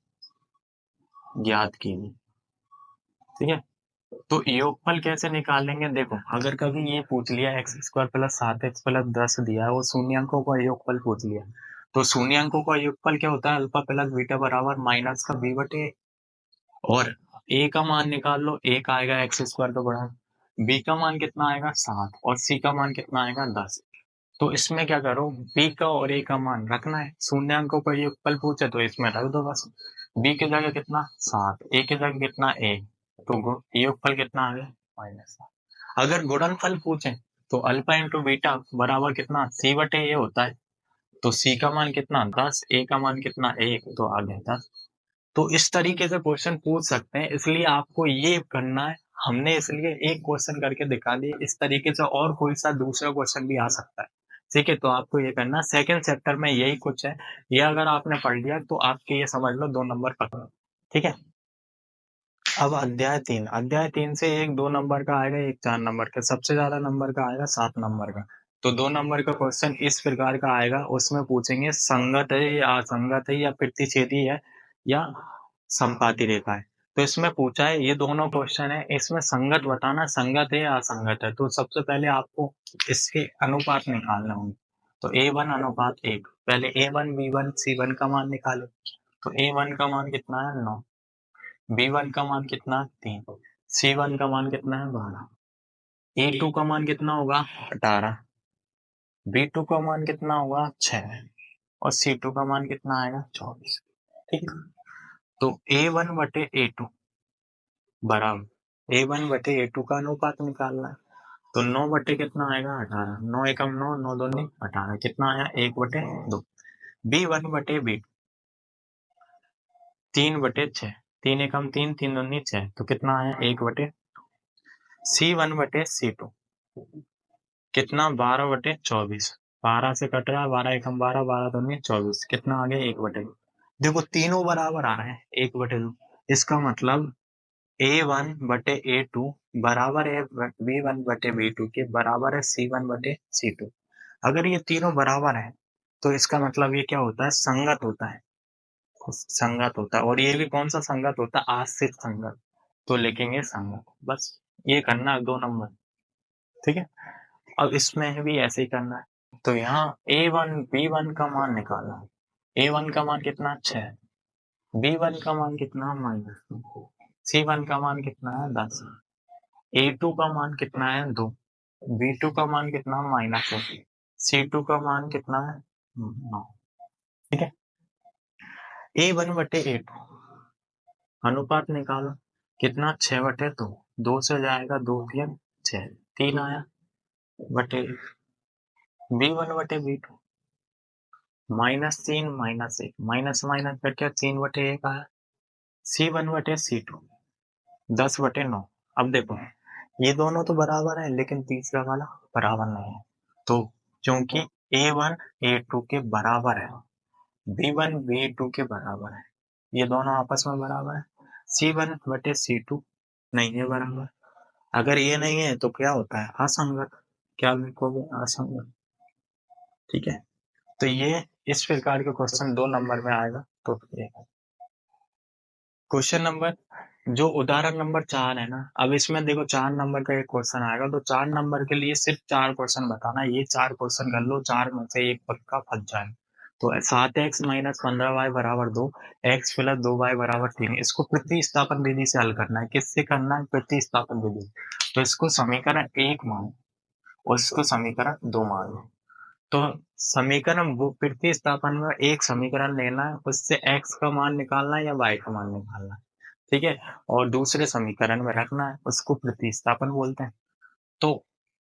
ज्ञात कीजिए। ठीक है, तो योगफल कैसे निकालेंगे, देखो अगर कभी ये पूछ लिया x square plus 7x plus 10 दिया है, वो शून्यांकों का योगफल पूछ लिया, तो शून्यांकों का योगफल क्या होता है, अल्फा प्लस बीटा बराबर माइनस का बी बटे, और ए का मान निकाल लो, ए का आएगा एक्स स्क्वायर का बढ़ा, बी का मान कितना आएगा 7 और सी का मान कितना आएगा 10। तो इसमें क्या करो, बी का और ए का मान रखना है, शून्यांकों का योगफल पूछे तो इसमें रख दो बस। बी की जगह कितना 7, ए की जगह कितना ए, तो योगफल कितना आ गया -7। अगर गुणनफल पूछे तो अल्फा इंटू बीटा बराबर कितना सी बटे ए होता है, तो सी का मान कितना 10, ए का मान कितना 1, तो आ गया 10। तो इस तरीके से क्वेश्चन पूछ सकते हैं, इसलिए आपको ये करना है। हमने इसलिए एक क्वेश्चन करके दिखा दिया, इस तरीके से और कोई सा दूसरा क्वेश्चन भी आ सकता है। ठीक है, तो आपको ये करना, सेकंड चैप्टर में यही कुछ है, ये अगर आपने पढ़ लिया तो आपके ये समझ लो 2 नंबर पकड़ो। ठीक है, अब अध्याय 3 से एक 2 नंबर का आएगा, एक 4 नंबर का, सबसे ज्यादा नंबर का आएगा 7 नंबर का। तो 2 नंबर का क्वेश्चन इस प्रकार का आएगा, उसमें पूछेंगे संगत है या असंगत है या प्रतिच्छेदी है या समपाती रेखा है। तो इसमें पूछा है, ये दोनों क्वेश्चन है, इसमें संगत बताना, संगत है या असंगत है। तो सबसे पहले आपको इसके अनुपात निकालना होंगे। तो A1 अनुपात 1, पहले A1 B1 C1 का मान निकाले। तो A1 का मान कितना है 9, B1 का मान कितना 3, C1 का मान कितना है 12, A2 का मान कितना होगा 18, B2 का मान कितना होगा 6 और C2 का मान कितना आएगा 24। ठीक है, तो A1 बटे A2 बराबर A1 बटे A2 का अनुपात निकालना है। तो 9 बटे कितना आएगा 18, 9 एकम 9, 9 दूनी 18, कितना आया 1 बटे 2। B1 बटे B2 3 बटे 6, 3 एकम 3, 3 दूनी 6, तो कितना आया 1 बटे। C1 बटे C2 कितना 12 बटे 24, 12 से कट रहा है, 12 एकम 12, 12 दूनी 24, कितना आ गया 1 बटे 2। देखो तीनों बराबर आ रहे हैं 1 बटे 2, इसका मतलब A1 बटे A2 बराबर है B1 बटे B2 के, बराबर है C1 बटे C2। अगर ये तीनों बराबर है तो इसका मतलब ये क्या होता है, संगत होता है, संगत होता है। और ये भी कौन सा संगत होता है, आश्रित संगत, तो लिखेंगे संगत। बस ये करना है 2 नंबर। ठीक है, अब इसमें भी ऐसे ही करना है। तो यहाँ A1 B1 का मान निकालना है। A1 का मान कितना 6, B1 का मान कितना -2, C1 का मान कितना है 10, A2 का मान कितना है 2, B2 का मान कितना -1, C2 का मान कितना है 9। ठीक है, A1 बटे A2 अनुपात निकालो, कितना 6 बटे 2, 2 से जाएगा 2 3 6, 3 आया बटे B1 बटे B2 -3 -1, माइनस माइनस करके 3 बटे 1 आया। C1 बटे C2 10 बटे 9। अब देखो ये दोनों तो बराबर है, लेकिन तीसरा वाला बराबर नहीं है। तो क्योंकि A1 A2 के बराबर है, B1 B2 के बराबर है, ये दोनों आपस में बराबर है। C1 बटे C2 नहीं है बराबर। अगर ये नहीं है तो क्या होता है, असंगत। क्या लिखोगे, असंगत। ठीक है, तो ये इस प्रकार के क्वेश्चन 2 नंबर में आएगा। तो ये क्वेश्चन नंबर, जो उदाहरण नंबर 4 है ना, अब इसमें देखो 4 नंबर का एक क्वेश्चन आएगा, तो 4 नंबर के लिए सिर्फ 4 क्वेश्चन बताना है। ये 4 क्वेश्चन कर लो, 4 में से एक पक्का फंस जाए। तो 7x माइनस 15y बराबर 2, x प्लस 2y बराबर 3, इसको प्रतिस्थापन विधि से हल करना है। किससे करना है, प्रतिस्थापन विधि। तो इसको समीकरण 1 मान और इसको समीकरण 2 मान लो। तो समीकरण वो प्रतिस्थापन में एक समीकरण लेना है, उससे x का मान निकालना है या y का मान निकालना है। ठीक है, और दूसरे समीकरण में रखना है, उसको प्रतिस्थापन बोलते हैं। तो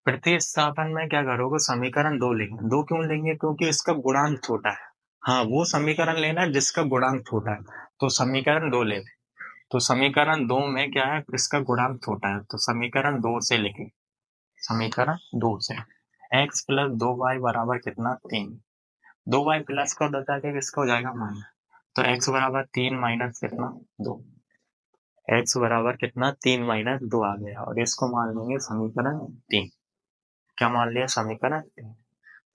प्रतिस्थापन में क्या करोगे, समीकरण दो लेंगे। दो क्यों लेंगे, क्योंकि इसका गुणांक छोटा है। हाँ, वो समीकरण लेना है जिसका गुणांक छोटा है, तो समीकरण दो ले। तो समीकरण दो में क्या है, इसका गुणांक छोटा है, तो समीकरण दो से लिखें। समीकरण दो से x प्लस दो वाई बराबर कितना, 3। दो वाई प्लस का बता के किसका हो जाएगा, माइनस। तो x बराबर 3 माइनस कितना, 2। x बराबर कितना, 3 माइनस 2 आ गया, और इसको मान लेंगे समीकरण 3। क्या मान लिया, समीकरण 3।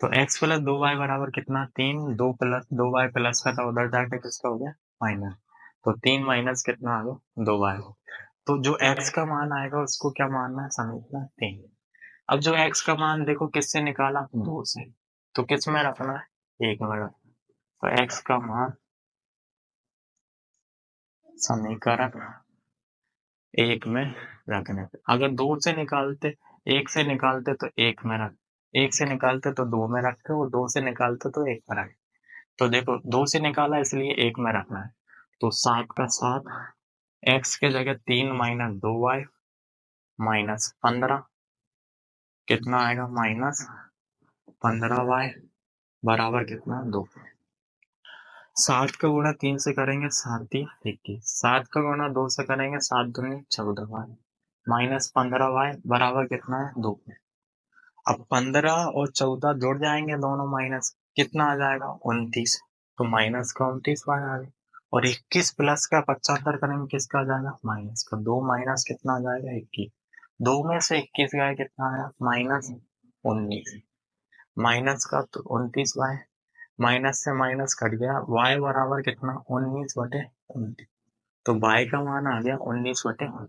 तो x प्लस दो वाई बराबर कितना, 3। दो प्लस दो वाई प्लस का था, उधर जाके किसका हो गया, माइनस। तो 3 माइनस कितना आ गया, दो वाई। तो जो x का मान आएगा उसको क्या मानना है, समीकरण 3। अब जो x का मान देखो किससे निकाला, दो से, तो किस में रखना है, एक में रखना। तो x का मान समीकरण एक में रखने पे, अगर दो से निकालते, एक से निकालते तो एक में रख, एक से निकालते तो दो में रखते, और दो से निकालते तो एक में रख। तो देखो दो से निकाला इसलिए एक में रखना है। तो 7 का 7, x के जगह 3 माइनस दो वाई माइनस 15, कितना आएगा, माइनस 15 वाई बराबर कितना, 2। 7 का गुणा 3 से करेंगे, 7 3 21। 7 का गुणा 2 से करेंगे, 7 दूनी 14 वाई माइनस 15 वाई बराबर कितना है, 2। अब 15 और 14 जुड़ जाएंगे दोनों, माइनस कितना आ जाएगा, 29। तो माइनस का 29 वाई आ गया। और 21 प्लस का 75 करेंगे, किसका आ जाएगा, माइनस का। 2 माइनस कितना आ जाएगा, 21। दो में से 21 गया, कितना आया, माइनस 19। माइनस का तो 29 वाई, माइनस से माइनस कट गया, y बराबर कितना, 19/29। तो y का मान आ गया 19/29।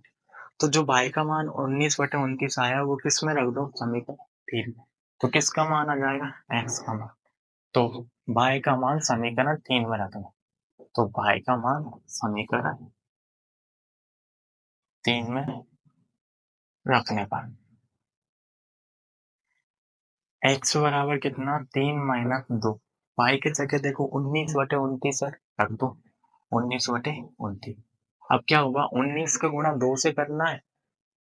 तो जो y का मान 19/29 आया, वो किस में रख दो, समीकरण 3 में। तो किसका मान आ जाएगा, x का मान। तो y का मान समीकरण 3 में रखना। तो y का मान समीकरण 3 में रखने पर x बराबर कितना, 3 माइनस 2। y की जगह देखो 19/29 रख दो, 19/29। अब क्या होगा, 19 का गुणा 2 से करना है,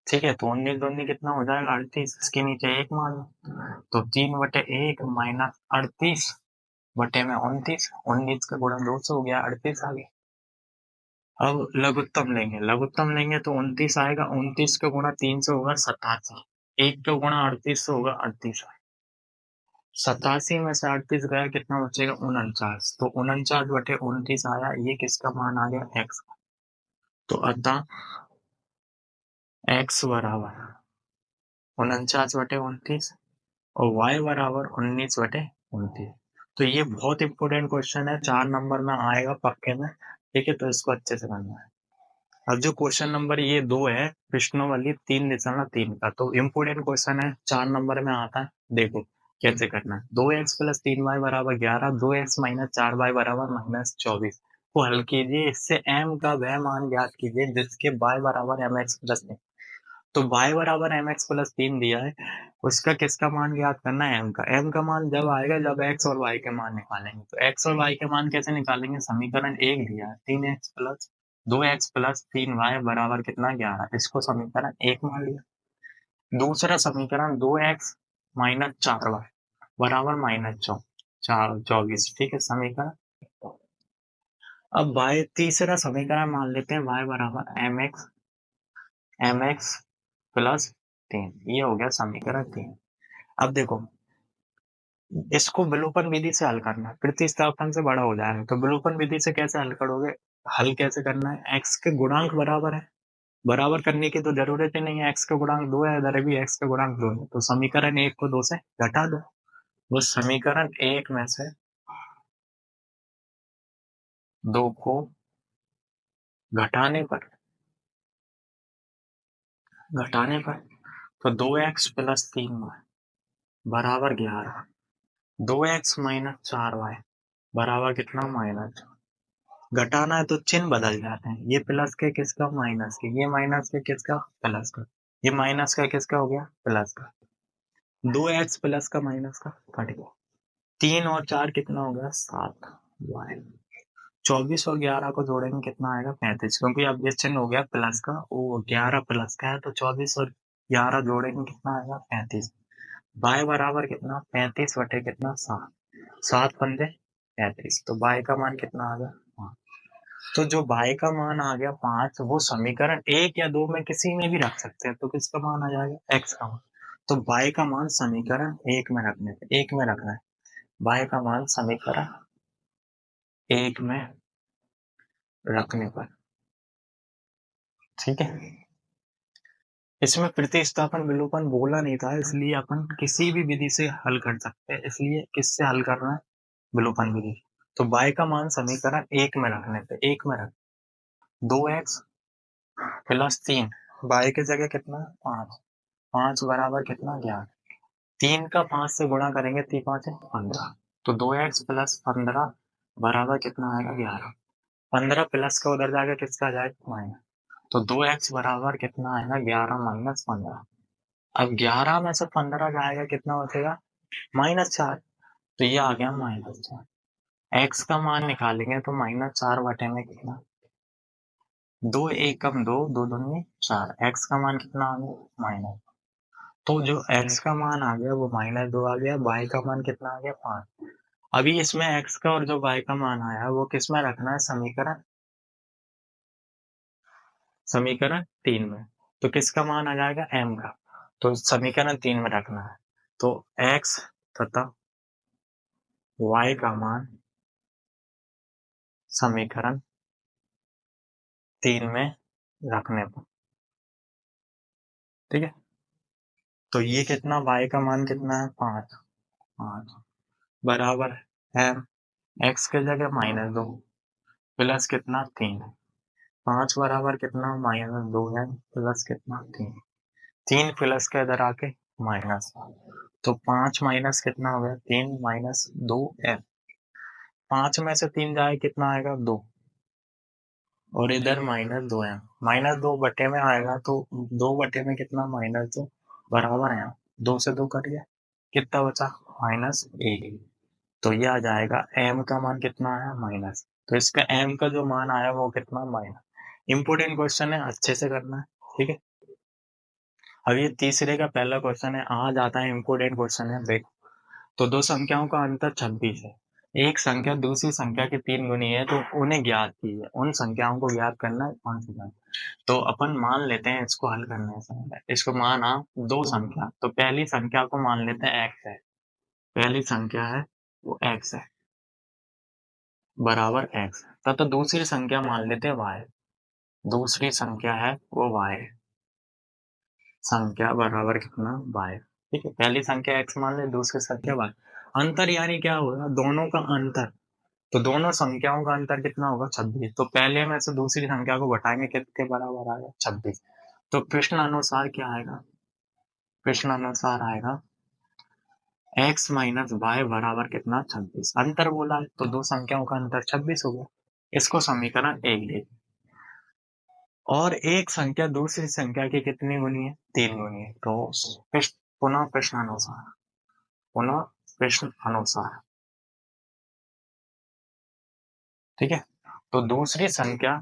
ठीक है। तो 19 दूनी कितना हो जाएगा, 38। इसके नीचे एक मान लो, तो 3/1 माइनस 38 बटे में 29। 19 का गुणा 2 से हो गया, 38 आ गया। अब लघुत्तम लेंगे तो 29 आएगा। 29 का गुणा 3 से होगा 87। एक का गुणा 38 से होगा 38। 87 में से 38 गया, कितना बचेगा, 49। तो 49/29 आया, ये किसका मान आ गया, x। तो अतः x बराबर 49/29 और y बराबर 19/29। तो ये बहुत इंपॉर्टेंट क्वेश्चन है, 4 नंबर में आएगा पक्के में, ठीक है। तो इसको अच्छे से करना है। अब जो क्वेश्चन नंबर ये 2 है, प्रश्नोवाली 3.3 का, तो इम्पोर्टेंट क्वेश्चन है, 4 नंबर में आता है। देखो कैसे करना है। 2x प्लस 3y बराबर 11, 2x माइनस 4y बराबर माइनस 24 को हल कीजिए। इससे m का वह मान ज्ञात कीजिए जिसके y बराबर mx प्लस 3। तो y बराबर mx प्लस 3 दिया है, उसका किसका मान ज्ञात करना है, m का। m का मान जब आएगा जब x और y के मान निकालेंगे। तो x और y के मान कैसे निकालेंगे, समीकरण एक दिया है, 3x plus 2x plus 3y बराबर कितना, 11। इसको समीकरण एक मान लिया। दूसरा समीकरण 2x माइनस 4y बराबर माइनस 24, ठीक है, समीकरण। अब y तीसरा समीकरण मान लेते हैं, y बराबर mx प्लस 3। ये हो गया समीकरण 3। अब देखो, इसको विलोपन विधि से हल करना है, प्रतिस्थापन से बड़ा हो जाएगा। तो विलोपन विधि से कैसे हल करोगे, हल कैसे करना है, x के गुणांक बराबर है, बराबर करने की तो जरूरत ही नहीं है, x का गुणांक 2 है, इधर भी x का गुणांक 2 है, तो समीकरण एक को 2 से घटा दो। वो समीकरण एक में से 2 को घटाने पर तो 2x प्लस 3y बराबर 11। 2x माइनस 4y बराबर कितना, माइनस। घटाना है तो चिन्ह बदल जाते हैं, ये प्लस के किसका, माइनस के, ये माइनस के किसका, प्लस का, ये माइनस का किसका हो गया, प्लस का। 2x प्लस का माइनस का कट गया। 3 और 4 कितना हो गया, 7y। 24 और 11 को जोड़ेंगे कितना आएगा 35, क्योंकि अब ये चिन्ह हो गया प्लस का, वो 11 प्लस का है, तो 24 और 11 जोड़ेंगे कितना आएगा 35। बाय बराबर कितना 35 बटे कितना 7, 7 पंजे 35, तो बाय का मान कितना आ गया 5। तो जो बाय का मान आ गया 5, वो समीकरण 1 या 2 में किसी में भी रख सकते हैं, तो किसका मान आ जाएगा x का मान। तो बाय का मान समीकरण 1 में रखने पे 1 में रखना है, बाय का मान समीकरण 1 में रखने पर, ठीक है। इसमें प्रतिस्थापन विलोपन बोला नहीं था, इसलिए अपन किसी भी विधि से हल कर सकते हैं, इसलिए किससे हल करना है विलोपन विधि। तो बाय का मान समीकरण 1 में रखने पे 1 में रख 2x प्लस 3, बाय की जगह कितना 5, 5 बराबर कितना 11, 3 का 5 से गुणा करेंगे 3 5 15, तो 2x प्लस 15 बराबर कितना आएगा 11, 15 प्लस का उधर जाकर किसका आ जाएगा माइनस, तो 2x बराबर कितना आएगा 11 माइनस 15। अब 11 में से 15 जाएगा कितना बचेगा -4, तो ये आ गया -4। x का मान निकालेंगे तो -4 बटे में कितना 2 1 कम 2, 2 दूनी 4, x का मान कितना आ गया माइनस, तो जो x का मान आ गया वो -2 आ गया, y का मान कितना आ गया 5। अभी इसमें x का और जो y का मान आया वो किस में रखना है समीकरण 3 में, तो किसका मान आ जाएगा m का, तो समीकरण 3 में रखना है, तो x तथा y का मान समीकरण 3 में रखने पर, ठीक है। तो ये कितना y का मान कितना है 5, 5 बराबर है x के जगह -2 प्लस कितना 3, 5 बराबर कितना -2 है प्लस कितना 3, 3 प्लस के इधर आके माइनस, तो 5 माइनस कितना हो गया 3 माइनस 2 है, 5 में से 3 जाए कितना आएगा 2, और इधर -2 है, -2 बटे में आएगा तो 2 बटे में कितना -2 बराबर है 2 से 2 करिए कितना बचा -1, तो ये आ जाएगा m का मान कितना है माइनस, तो इसका m का जो मान आया वो कितना माइनस। इंपोर्टेंट क्वेश्चन है, अच्छे से करना है, ठीक है। अब ये तीसरे का पहला क्वेश्चन है, आ जाता है इंपोर्टेंट क्वेश्चन है, देख। तो दो संख्याओं का अंतर 26 है, एक संख्या दूसरी संख्या के 3 गुनी है, तो उन्हें ज्ञात कीजिए, उन संख्याओं को ज्ञात करना है कौन सी संख्या। तो अपन मान लेते हैं इसको हल करने है संख्या, इसको माना दो संख्या, तो पहली संख्या को मान लेते हैं x है, पहली संख्या है वो x है बराबर x, तथा दूसरी संख्या मान लेते हैं y, दूसरी संख्या है वो y संख्या बराबर कितना y, ठीक है। पहली संख्या x मान ले, दूसरी संख्या y, अंतर यानी क्या होगा दोनों का अंतर, तो दोनों संख्याओं का अंतर कितना होगा 26, तो पहले में से दूसरी संख्या को घटाएंगे कितने बराबर आएगा 26, तो प्रश्न अनुसार क्या आएगा, प्रश्न अनुसार आएगा x माइनस वाई बराबर कितना 26, अंतर बोला है तो दो संख्याओं का अंतर 26 हो गया, इसको समीकरण 1 ले। और एक संख्या दूसरी संख्या की कितनी गुनी है 3 गुनी है, तो पुनः प्रश्न अनुसार, पुनः प्रश्न अनुसार, ठीक है। तो दूसरी संख्या,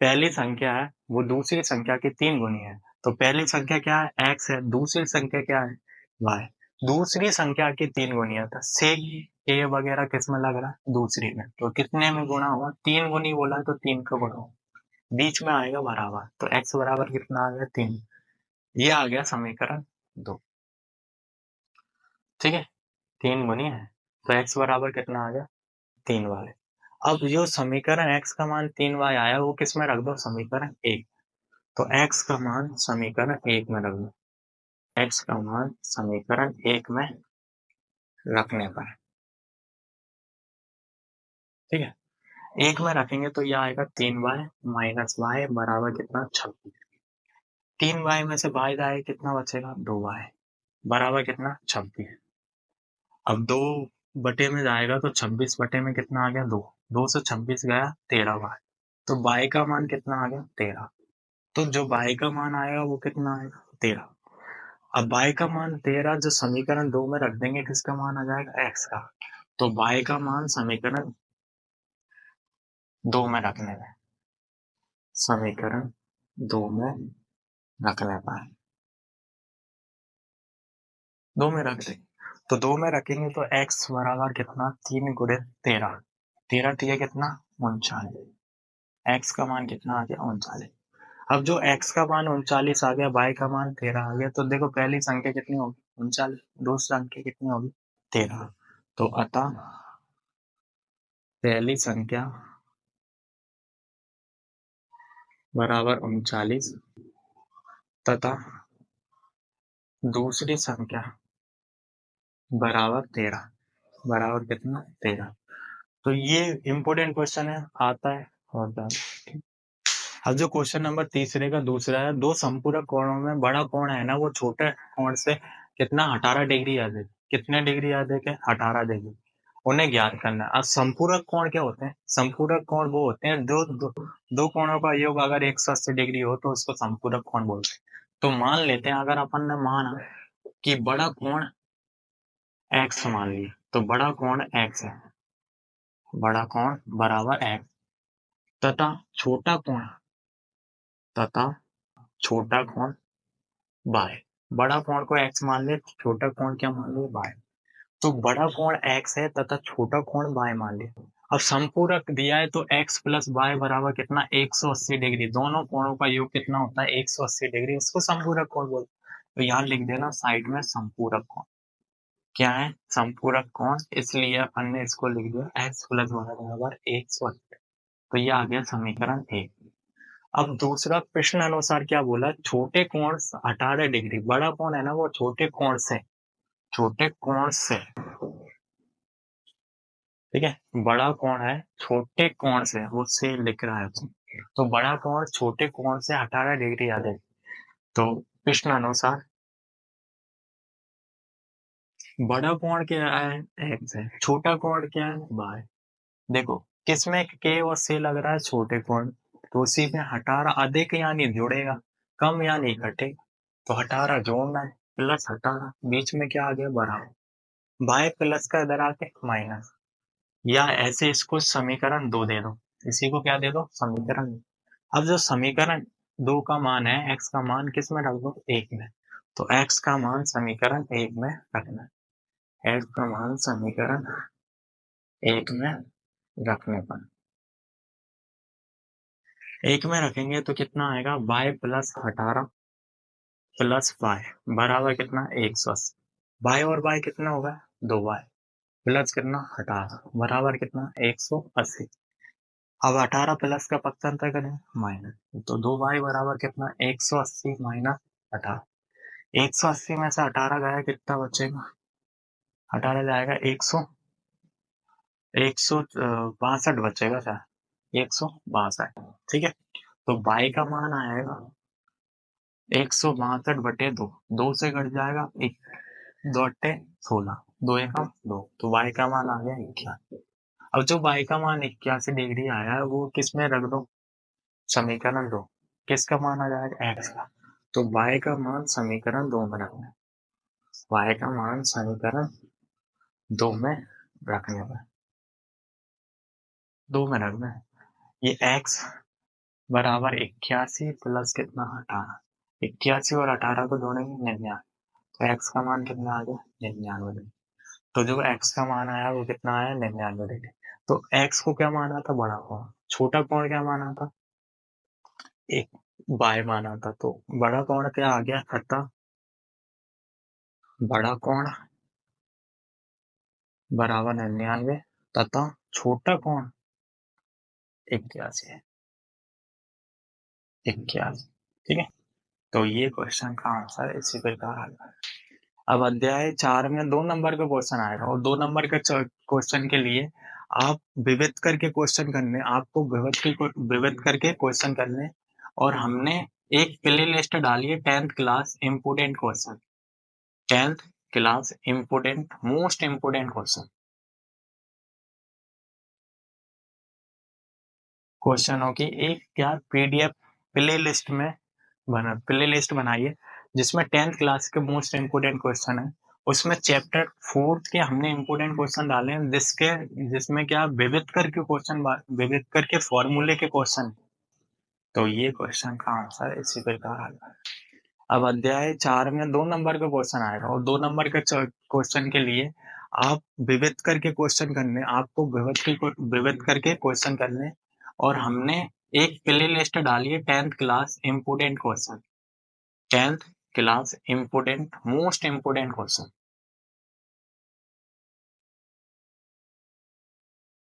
पहली संख्या है वो दूसरी संख्या की 3 गुनी है, तो पहली संख्या क्या है x है, दूसरी संख्या क्या है y, दूसरी संख्या की 3 गुनी है, तो से a वगैरह किस में लग रहा है दूसरी में, तो कितने में गुणा होगा 3 गुनी बोला है तो 3 का गुणा होगा, बीच में आएगा बराबर, तो x बराबर कितना आ गया 3, ये आ गया समीकरण 2, ठीक है। 3 गुनी है तो x बराबर कितना आ गया 3y। अब जो समीकरण x का मान 3y आया वो किस में रख दो समीकरण 1, तो x का मान समीकरण 1 में रख दो, x का मान समीकरण 1 में रखने पर, ठीक है। 1 में रखेंगे तो यह आएगा 3y माइनस वाई बराबर कितना 26, 3y में से y जाए कितना बचेगा 2y बराबर कितना 26, अब 2 बटे में जाएगा तो 26 बटे में कितना आ गया 2, 2 से 26 गया 13y, तो y का मान कितना आ गया 13, तो जो y का मान आएगा वो कितना आएगा 13। अब y का मान 13 जो समीकरण 2 में रख देंगे किसका मान आ जाएगा x का, तो y का मान समीकरण 2 में रखने में, समीकरण 2 में रखने पर, 2 में रख देंगे। तो 2 में रखेंगे तो x बराबर कितना, 3 गुणे 13, 13 3 कितना 39, x का मान कितना आ गया 39। अब जो x का मान 39 आ गया, y का मान 13 आ गया, तो देखो पहली संख्या कितनी होगी 39, दूसरी संख्या कितनी होगी 13। तो अतः पहली संख्या बराबर 39 तथा दूसरी संख्या बराबर 13, बराबर कितना 13। तो ये इंपॉर्टेंट क्वेश्चन है, आता है होता है। अब जो क्वेश्चन नंबर तीसरे का दूसरा है, दो संपूरक कोणों में बड़ा कोण है ना, वो छोटे कोण से कितना 18 डिग्री अधिक है। कितने डिग्री अधिक है 18 डिग्री, उन्हें ज्ञात करना है। अब संपूरक कोण क्या होते हैं, संपूरक कोण वो होते हैं दो कोणों का योग अगर 180 डिग्री हो तो उसको संपूरक कोण बोलते हैं। तो मान लेते हैं, अगर अपन ने माना कि बड़ा कोण x मान लिया, तो बड़ा कोण x है, बड़ा कोण बराबर x, तथा छोटा कोण, तथा छोटा कोण y। बड़ा कोण को x मान ले, छोटा कोण क्या मान ले y। तो बड़ा कोण x है तथा छोटा कोण y मान ले। अब संपूरक दिया है तो x प्लस y बराबर कितना 180 डिग्री, दोनों कोणों का योग कितना होता है 180 डिग्री, इसको संपूरक कोण बोलते हैं। तो यहाँ लिख देना साइड में संपूरक कोण, क्या है संपूरक कोण, इसलिए अपन ने इसको लिख दिया x प्लस y बराबर 180। तो ये आ गया समीकरण 1। अब दूसरा प्रश्न अनुसार क्या बोला, छोटे कोण 18 डिग्री, बड़ा कोण है ना वो छोटे कोण से, छोटे कोण से, ठीक है, बड़ा कोण है छोटे कोण से, वो से लिख रहा है तो बड़ा कोण छोटे कोण से 18 डिग्री अधिक। तो प्रश्न अनुसार बड़ा कोण क्या है x है, छोटा कोण क्या है y। देखो किसमें k और से लग रहा है छोटे कोण, तो उसी में 18 अधिक यानी जुड़ेगा, कम यानी घटेगा। तो 18 जोड़ना है प्लस 18, बीच में क्या आ गया बराबर, बाय प्लस का इधर आके माइनस, या ऐसे इसको समीकरण 2 दे दो, इसी को क्या दे दो समीकरण। अब जो समीकरण 2 का मान है, x का मान किस में रख दो 1 में, तो x का मान समीकरण 1 में रखना है, x का मान समीकरण 1 में रखने पर, 1 में रखेंगे तो कितना आएगा y प्लस 18 प्लस y बराबर कितना 180, y और y कितना होगा 2y प्लस कितना 18 बराबर कितना 180। अब 18 प्लस का पक्षांतर करें माइनस, तो 2y बराबर कितना 180 माइनस 18, 180 में से 18 गया कितना बचेगा, 18 जाएगा 162 बचेगा शायद 162, ठीक है। तो y का मान आएगा 162/2, 2 से घट जाएगा 1, 2 अट्ठे 16, 2 एकम 2, तो y का मान आ गया 81। अब जो y का मान 81 डिग्री आया है वो किस में रख दो समीकरण 2, किसका मान आ जाएगा x का, तो y का मान समीकरण 2 में रखना है, y का मान समीकरण 2 में रखने पर, 2 में रखना है। ये x बराबर 81 प्लस कितना 18, 81 और 18 को जोड़ेंगे 99, तो x का मान कितना आ गया 99 डिग्री। तो जो x का मान आया वो कितना आया 99 डिग्री। तो x को क्या माना था बड़ा कोण, छोटा कोण क्या माना था एक y माना था, तो बड़ा कोण क्या आ गया अतः बड़ा कोण बराबर 99 तथा छोटा कोण 81 है, 81, ठीक है। तो ये क्वेश्चन का आंसर इसी प्रकार आएगा। अब अध्याय 4 में 2 नंबर का क्वेश्चन आएगा, और 2 नंबर के क्वेश्चन के लिए आप विविध करके क्वेश्चन करने, आपको विविध करके क्वेश्चन करने, और हमने एक प्ले लिस्ट डाली है 10th class important question, 10th class important most important question, क्वेश्चनों की एक क्या पीडीएफ प्ले लिस्ट में प्ले लिस्ट बनाइए, जिसमें 10th क्लास के मोस्ट इम्पोर्टेंट क्वेश्चन है उसमें चैप्टर 4th के हमने इम्पोर्टेंट क्वेश्चन डाले हैं जिसमें क्या विविध करके फॉर्मूले के क्वेश्चन। तो ये क्वेश्चन का आंसर इसी प्रकार आएगा। अब अध्याय 4 में 2 नंबर का क्वेश्चन आएगा और 2 नंबर के क्वेश्चन के लिए आप विविध करके क्वेश्चन करने और हमने एक प्ले लिस्ट डाली है 10th class important question, 10th class important most important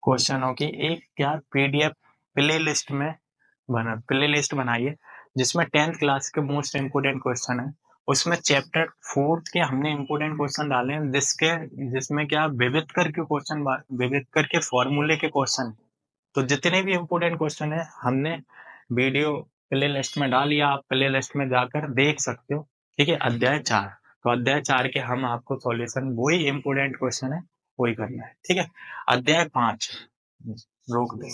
क्वेश्चनों की एक क्या पीडीएफ प्ले लिस्ट बनाइए जिसमें 10th क्लास के मोस्ट इम्पोर्टेंट क्वेश्चन है। उसमें चैप्टर 4th के हमने इम्पोर्टेंट क्वेश्चन डाले हैं जिसमें क्या विविध करके फॉर्मूले के क्वेश्चन। तो जितने भी इम्पोर्टेंट क्वेश्चन है हमने वीडियो प्ले लिस्ट में डालिए, आप प्ले लिस्ट में जाकर देख सकते हो। ठीक है, अध्याय 4। तो अध्याय 4 के हम आपको सॉल्यूशन वही इम्पोर्टेंट क्वेश्चन है वही करना है। ठीक है, अध्याय 5 रोक दे।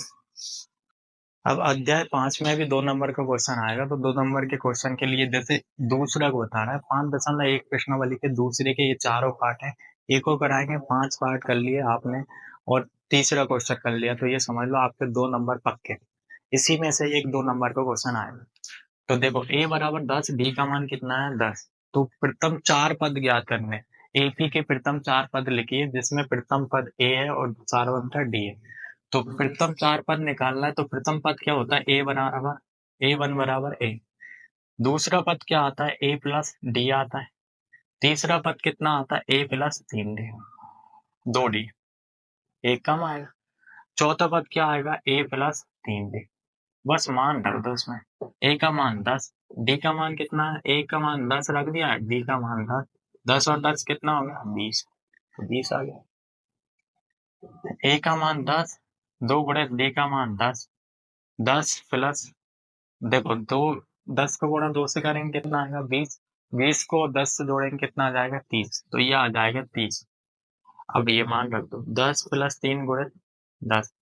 अब अध्याय 5 में भी 2 नंबर का क्वेश्चन आएगा। तो 2 नंबर के क्वेश्चन के लिए जैसे दूसरा को बता रहा है 5.1 प्रश्नावली के दूसरे के ये चारों पार्ट है, एक को कराएंगे 5 पार्ट कर लिए आपने और तीसरा क्वेश्चन कर लिया तो ये समझ लो आपके 2 नंबर पक्के। इसी में से एक 2 नंबर का क्वेश्चन आएगा। तो देखो a बराबर 10, d का मान कितना है 10। तो प्रथम 4 पद ज्ञात करने, AP के प्रथम 4 पद लिखिए जिसमें प्रथम पद a है और सारवंता d है। तो प्रथम 4 पद निकालना है तो प्रथम पद क्या होता है a1 बराबर a। दूसरा पद क्या आता है a प्लस d आता है। तीसरा पद कितना आता है a प्लस 3d 2d, एक कम आएगा। चौथा पद क्या आएगा a प्लस 3d। बस मान रख दो इसमें, a का मान 10, d का मान कितना है, a का मान 10 रख दिया, d का मान 10, 10 और 10 कितना हो गया 20, तो 20 आ गया। a का मान 10, 2 गुणे d का मान 10, 10 प्लस देखो 2, 10 को गुणा 2 से करेंगे कितना आएगा 20, 20 को 10 से जोड़ेंगे कितना आ जाएगा 30, तो ये आ जाएगा 30। अब ये मान रख दो 10 प्लस 3 गुणे 10,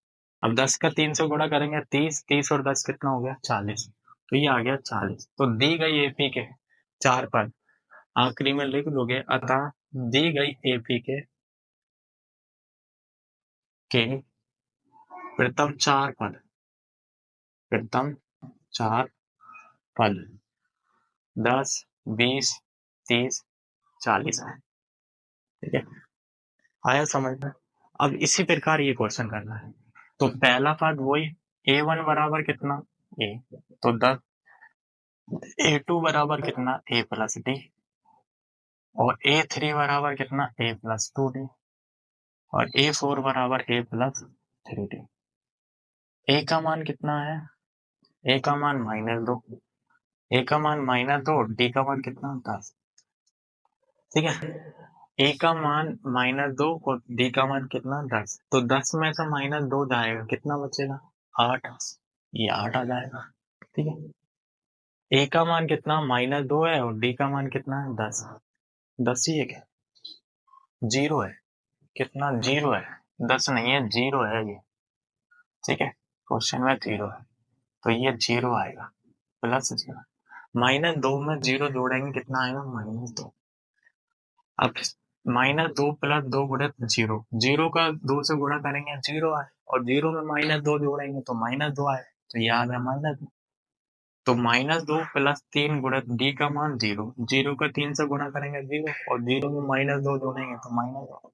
अब 10 का 3 से गुणा करेंगे 30, 30 और 10 कितना हो गया 40, तो ये आ गया 40। तो दी गई एपी के 4 पद आखिरी में लिख दोगे, अतः दी गई एपी के प्रथम 4 पद 10, 20, 30, 40 है। ठीक है, आया समझ में। अब इसी प्रकार ये क्वेश्चन करना है। तो पहला पद वही a1 बराबर कितना a, तो 10, a2 बराबर कितना a प्लस d और a3 बराबर कितना a प्लस 2d और a4 बराबर a प्लस 3d। a का मान कितना है, a का मान -2, a का मान -2, d का मान कितना 10। ठीक है, a का मान -2 और d का मान कितना 10, तो 10 में से -2 जाएगा कितना बचेगा 8, ये 8 आ जाएगा। ठीक है, a का मान कितना -2 है और d का मान कितना है 10, 10 ही है क्या, 0 है, कितना 0 है, 10 नहीं है 0 है ये। ठीक है, क्वेश्चन में 0 है तो ये 0 आएगा प्लस 0, -2 में 0 जोड़ेंगे कितना आएगा -2। अब -2 प्लस 2 गुणे 0, 0 का 2 से गुणा करेंगे 0 आए और 0 में -2 जोड़ेंगे तो -2 आए, तो ये आ गया -2। तो -2 प्लस 3 गुणे d का मान 0, 0 का 3 से गुणा करेंगे 0 और 0 में -2 जोड़ेंगे तो -2।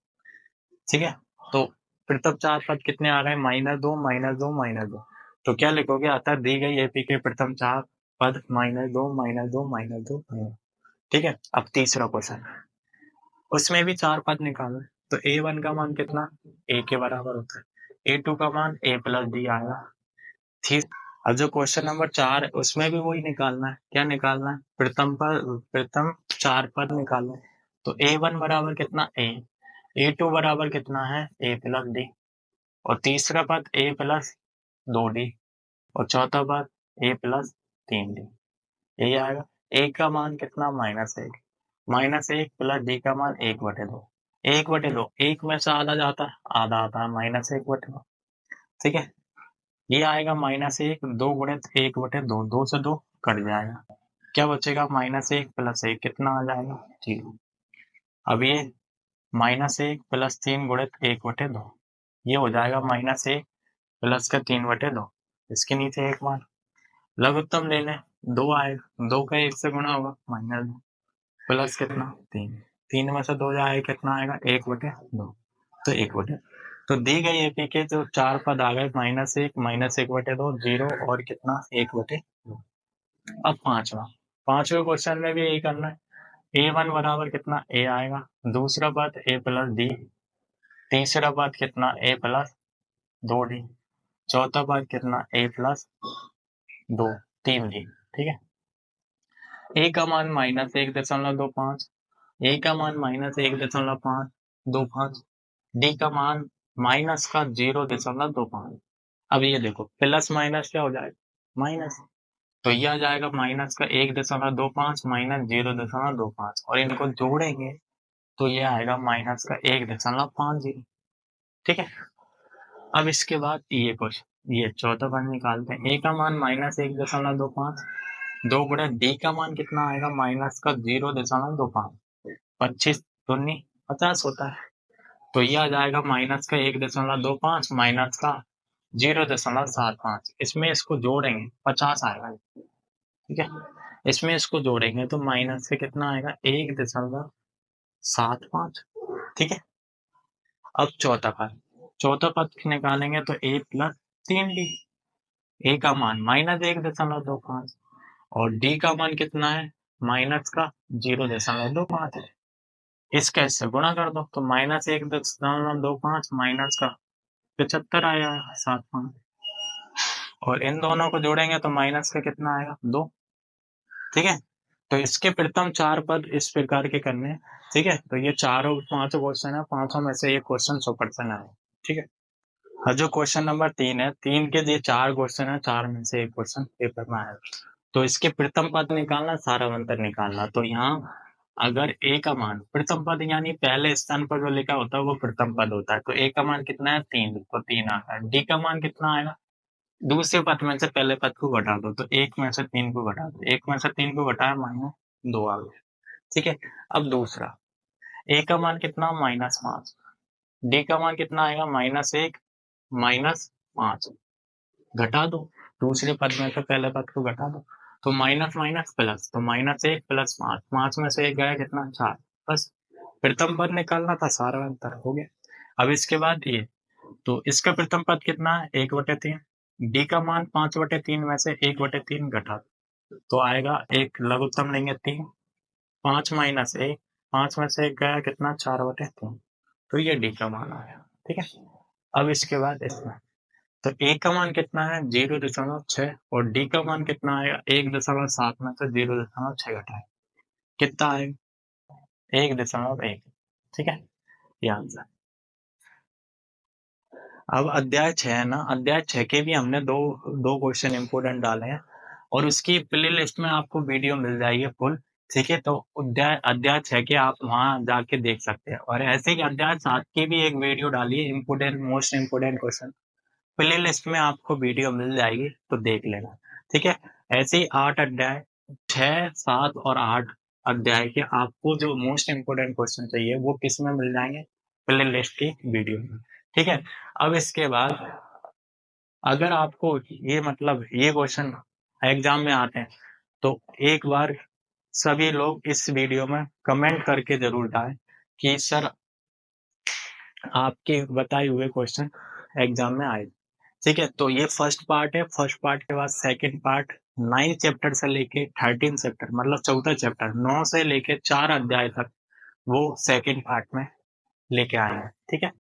ठीक है, तो प्रथम 4 पद कितने आ रहे हैं -2, -2, -2। तो क्या लिखोगे, अतः दी गई एपी के प्रथम 4 पद -2, -2, -2। ठीक है, अब तीसरा क्वेश्चन, उसमें भी 4 पद निकालना है। तो a1 का मान कितना a के बराबर होता है, a2 का मान a प्लस d आएगा। ठीक, अब जो क्वेश्चन नंबर 4 है उसमें भी वही निकालना है। क्या निकालना है, प्रथम 4 पद निकालना है। तो a1 बराबर कितना a, a2 बराबर कितना है a प्लस d और तीसरा पद a प्लस 2d और चौथा पद a प्लस 3d, यही आएगा। a का मान कितना -1, -1 प्लस d का मान 1/2, 1/2, 1 में से आधा जाता है आधा आता है -1/2। ठीक है, ये आएगा -1, 2 गुणे 1/2, 2 से 2 कट जाएगा, क्या बचेगा -1 प्लस 1 कितना आ जाएगा 0। अब ये -1 प्लस 3 गुणित 1/2 ये हो जाएगा -1 प्लस का 3/2 इसके नीचे 1 मान लघुत्तम ले लें 2 आएगा 2 का 1 से गुणा होगा -2 प्लस कितना 3 3 में से 2 जाएगा कितना आएगा 1/2 तो 1/2 तो दी गई एपी के जो 4 पद आ गए -1 -1/2 0 और कितना 1/2 अब पांचवें क्वेश्चन में भी यही करना है A1 बराबर कितना A आएगा दूसरा पद A प्लस D तीसरा पद कितना A प्लस 2D चौथा पद कितना A प्लस 3D ठीक है A का मान -1.25 A का मान -1.525 D का मान माइनस का 0.25 अब ये देखो प्लस माइनस क्या हो जाएगा माइनस तो ये आ जाएगा माइनस का 1.25 माइनस 0.25 और इनको जोड़ेंगे तो ये आएगा माइनस का 1.50 ठीक है अब इसके बाद ये क्वेश्चन ये चौथा पद निकालते हैं A का मान -1.25 2 गुणा D का मान कितना आएगा माइनस का 0.25 25 दूनी 50 होता है तो ये आ जाएगा माइनस का 1.25 माइनस का 0.75 इसमें इसको जोड़ेंगे 50 आएगा ठीक है इसमें इसको जोड़ेंगे तो माइनस से कितना आएगा 1.75 ठीक है अब चौथा पद निकालेंगे तो A प्लस 3D A का मान -1.25 और D का मान कितना है माइनस का 0.25 है इसका इससे गुणा कर दो तो -1.25 माइनस का 75 आया 75 और इन दोनों को जोड़ेंगे तो माइनस का कितना आएगा 2 ठीक है तो इसके प्रथम 4 पद इस प्रकार के करने हैं ठीक है तो ये चारों पांचों क्वेश्चन है पांचों में से एक क्वेश्चन 100% आया ठीक है और जो क्वेश्चन नंबर 3 है 3 के ये 4 क्वेश्चन है 4 में से एक क्वेश्चन पेपर में आया तो इसके प्रथम पद निकालना सारा अंतर निकालना तो यहाँ अगर A का मान प्रथम पद यानी पहले स्थान पर जो लिखा होता है वो प्रथम पद होता है तो A का मान कितना है 3 तो 3 आता है D का मान कितना आएगा दूसरे पद में से पहले पद को घटा दो तो 1 में से 3 को घटा दो 1 में से 3 को घटाया -2 आ गया ठीक है अब दूसरा A का मान कितना -5 D का मान कितना आएगा -1 -5 घटा दो दूसरे पद में से पहले पद को घटा दो तो माइनस माइनस प्लस तो -1 प्लस 5 5 में से 1 गया कितना 4 बस प्रथम पद निकालना था सारा अंतर हो गया अब इसके बाद ये तो इसका प्रथम पद कितना है 1/3 D का मान 5/3 में से 1/3 घटा तो आएगा एक लघुत्तम लेंगे 3 5 माइनस 1 5 में से 1 गया कितना 4/3 तो ये D का मान आया ठीक है अब इसके बाद इसमें तो A का मान कितना है 0.6 और D का मान कितना आएगा 1.7 में से 0.6 घटाए कितना आएगा 1.1 ठीक है ये आंसर अब अध्याय 6 है ना अध्याय 6 के भी हमने दो क्वेश्चन इंपोर्टेंट डाले हैं और उसकी प्ले लिस्ट में आपको वीडियो मिल जाएगी फुल ठीक है तो अध्याय 6 के आप वहां जाके देख सकते हैं और ऐसे ही अध्याय 7 की भी एक वीडियो डाली है important most important question play list में आपको वीडियो मिल जाएगी तो देख लेना ठीक है ऐसे ही 8 अध्याय 6 7 और 8 अध्याय के आपको जो मोस्ट इंपोर्टेंट क्वेश्चन चाहिए वो किस में मिल जाएंगे प्ले लिस्ट की वीडियो में ठीक है अब इसके बाद अगर आपको ये मतलब ये क्वेश्चन एग्जाम में आते हैं तो एक बार सभी लोग इस वीडियो में कमेंट करके जरूर डालें कि सर आपके बताए हुए क्वेश्चन एग्जाम में आए ठीक है तो ये फर्स्ट पार्ट है फर्स्ट पार्ट के बाद सेकंड पार्ट 9 चैप्टर से लेके 13 चैप्टर मतलब 14 चैप्टर 9 से लेके 4 अध्याय तक वो सेकंड पार्ट में लेके आए हैं ठीक है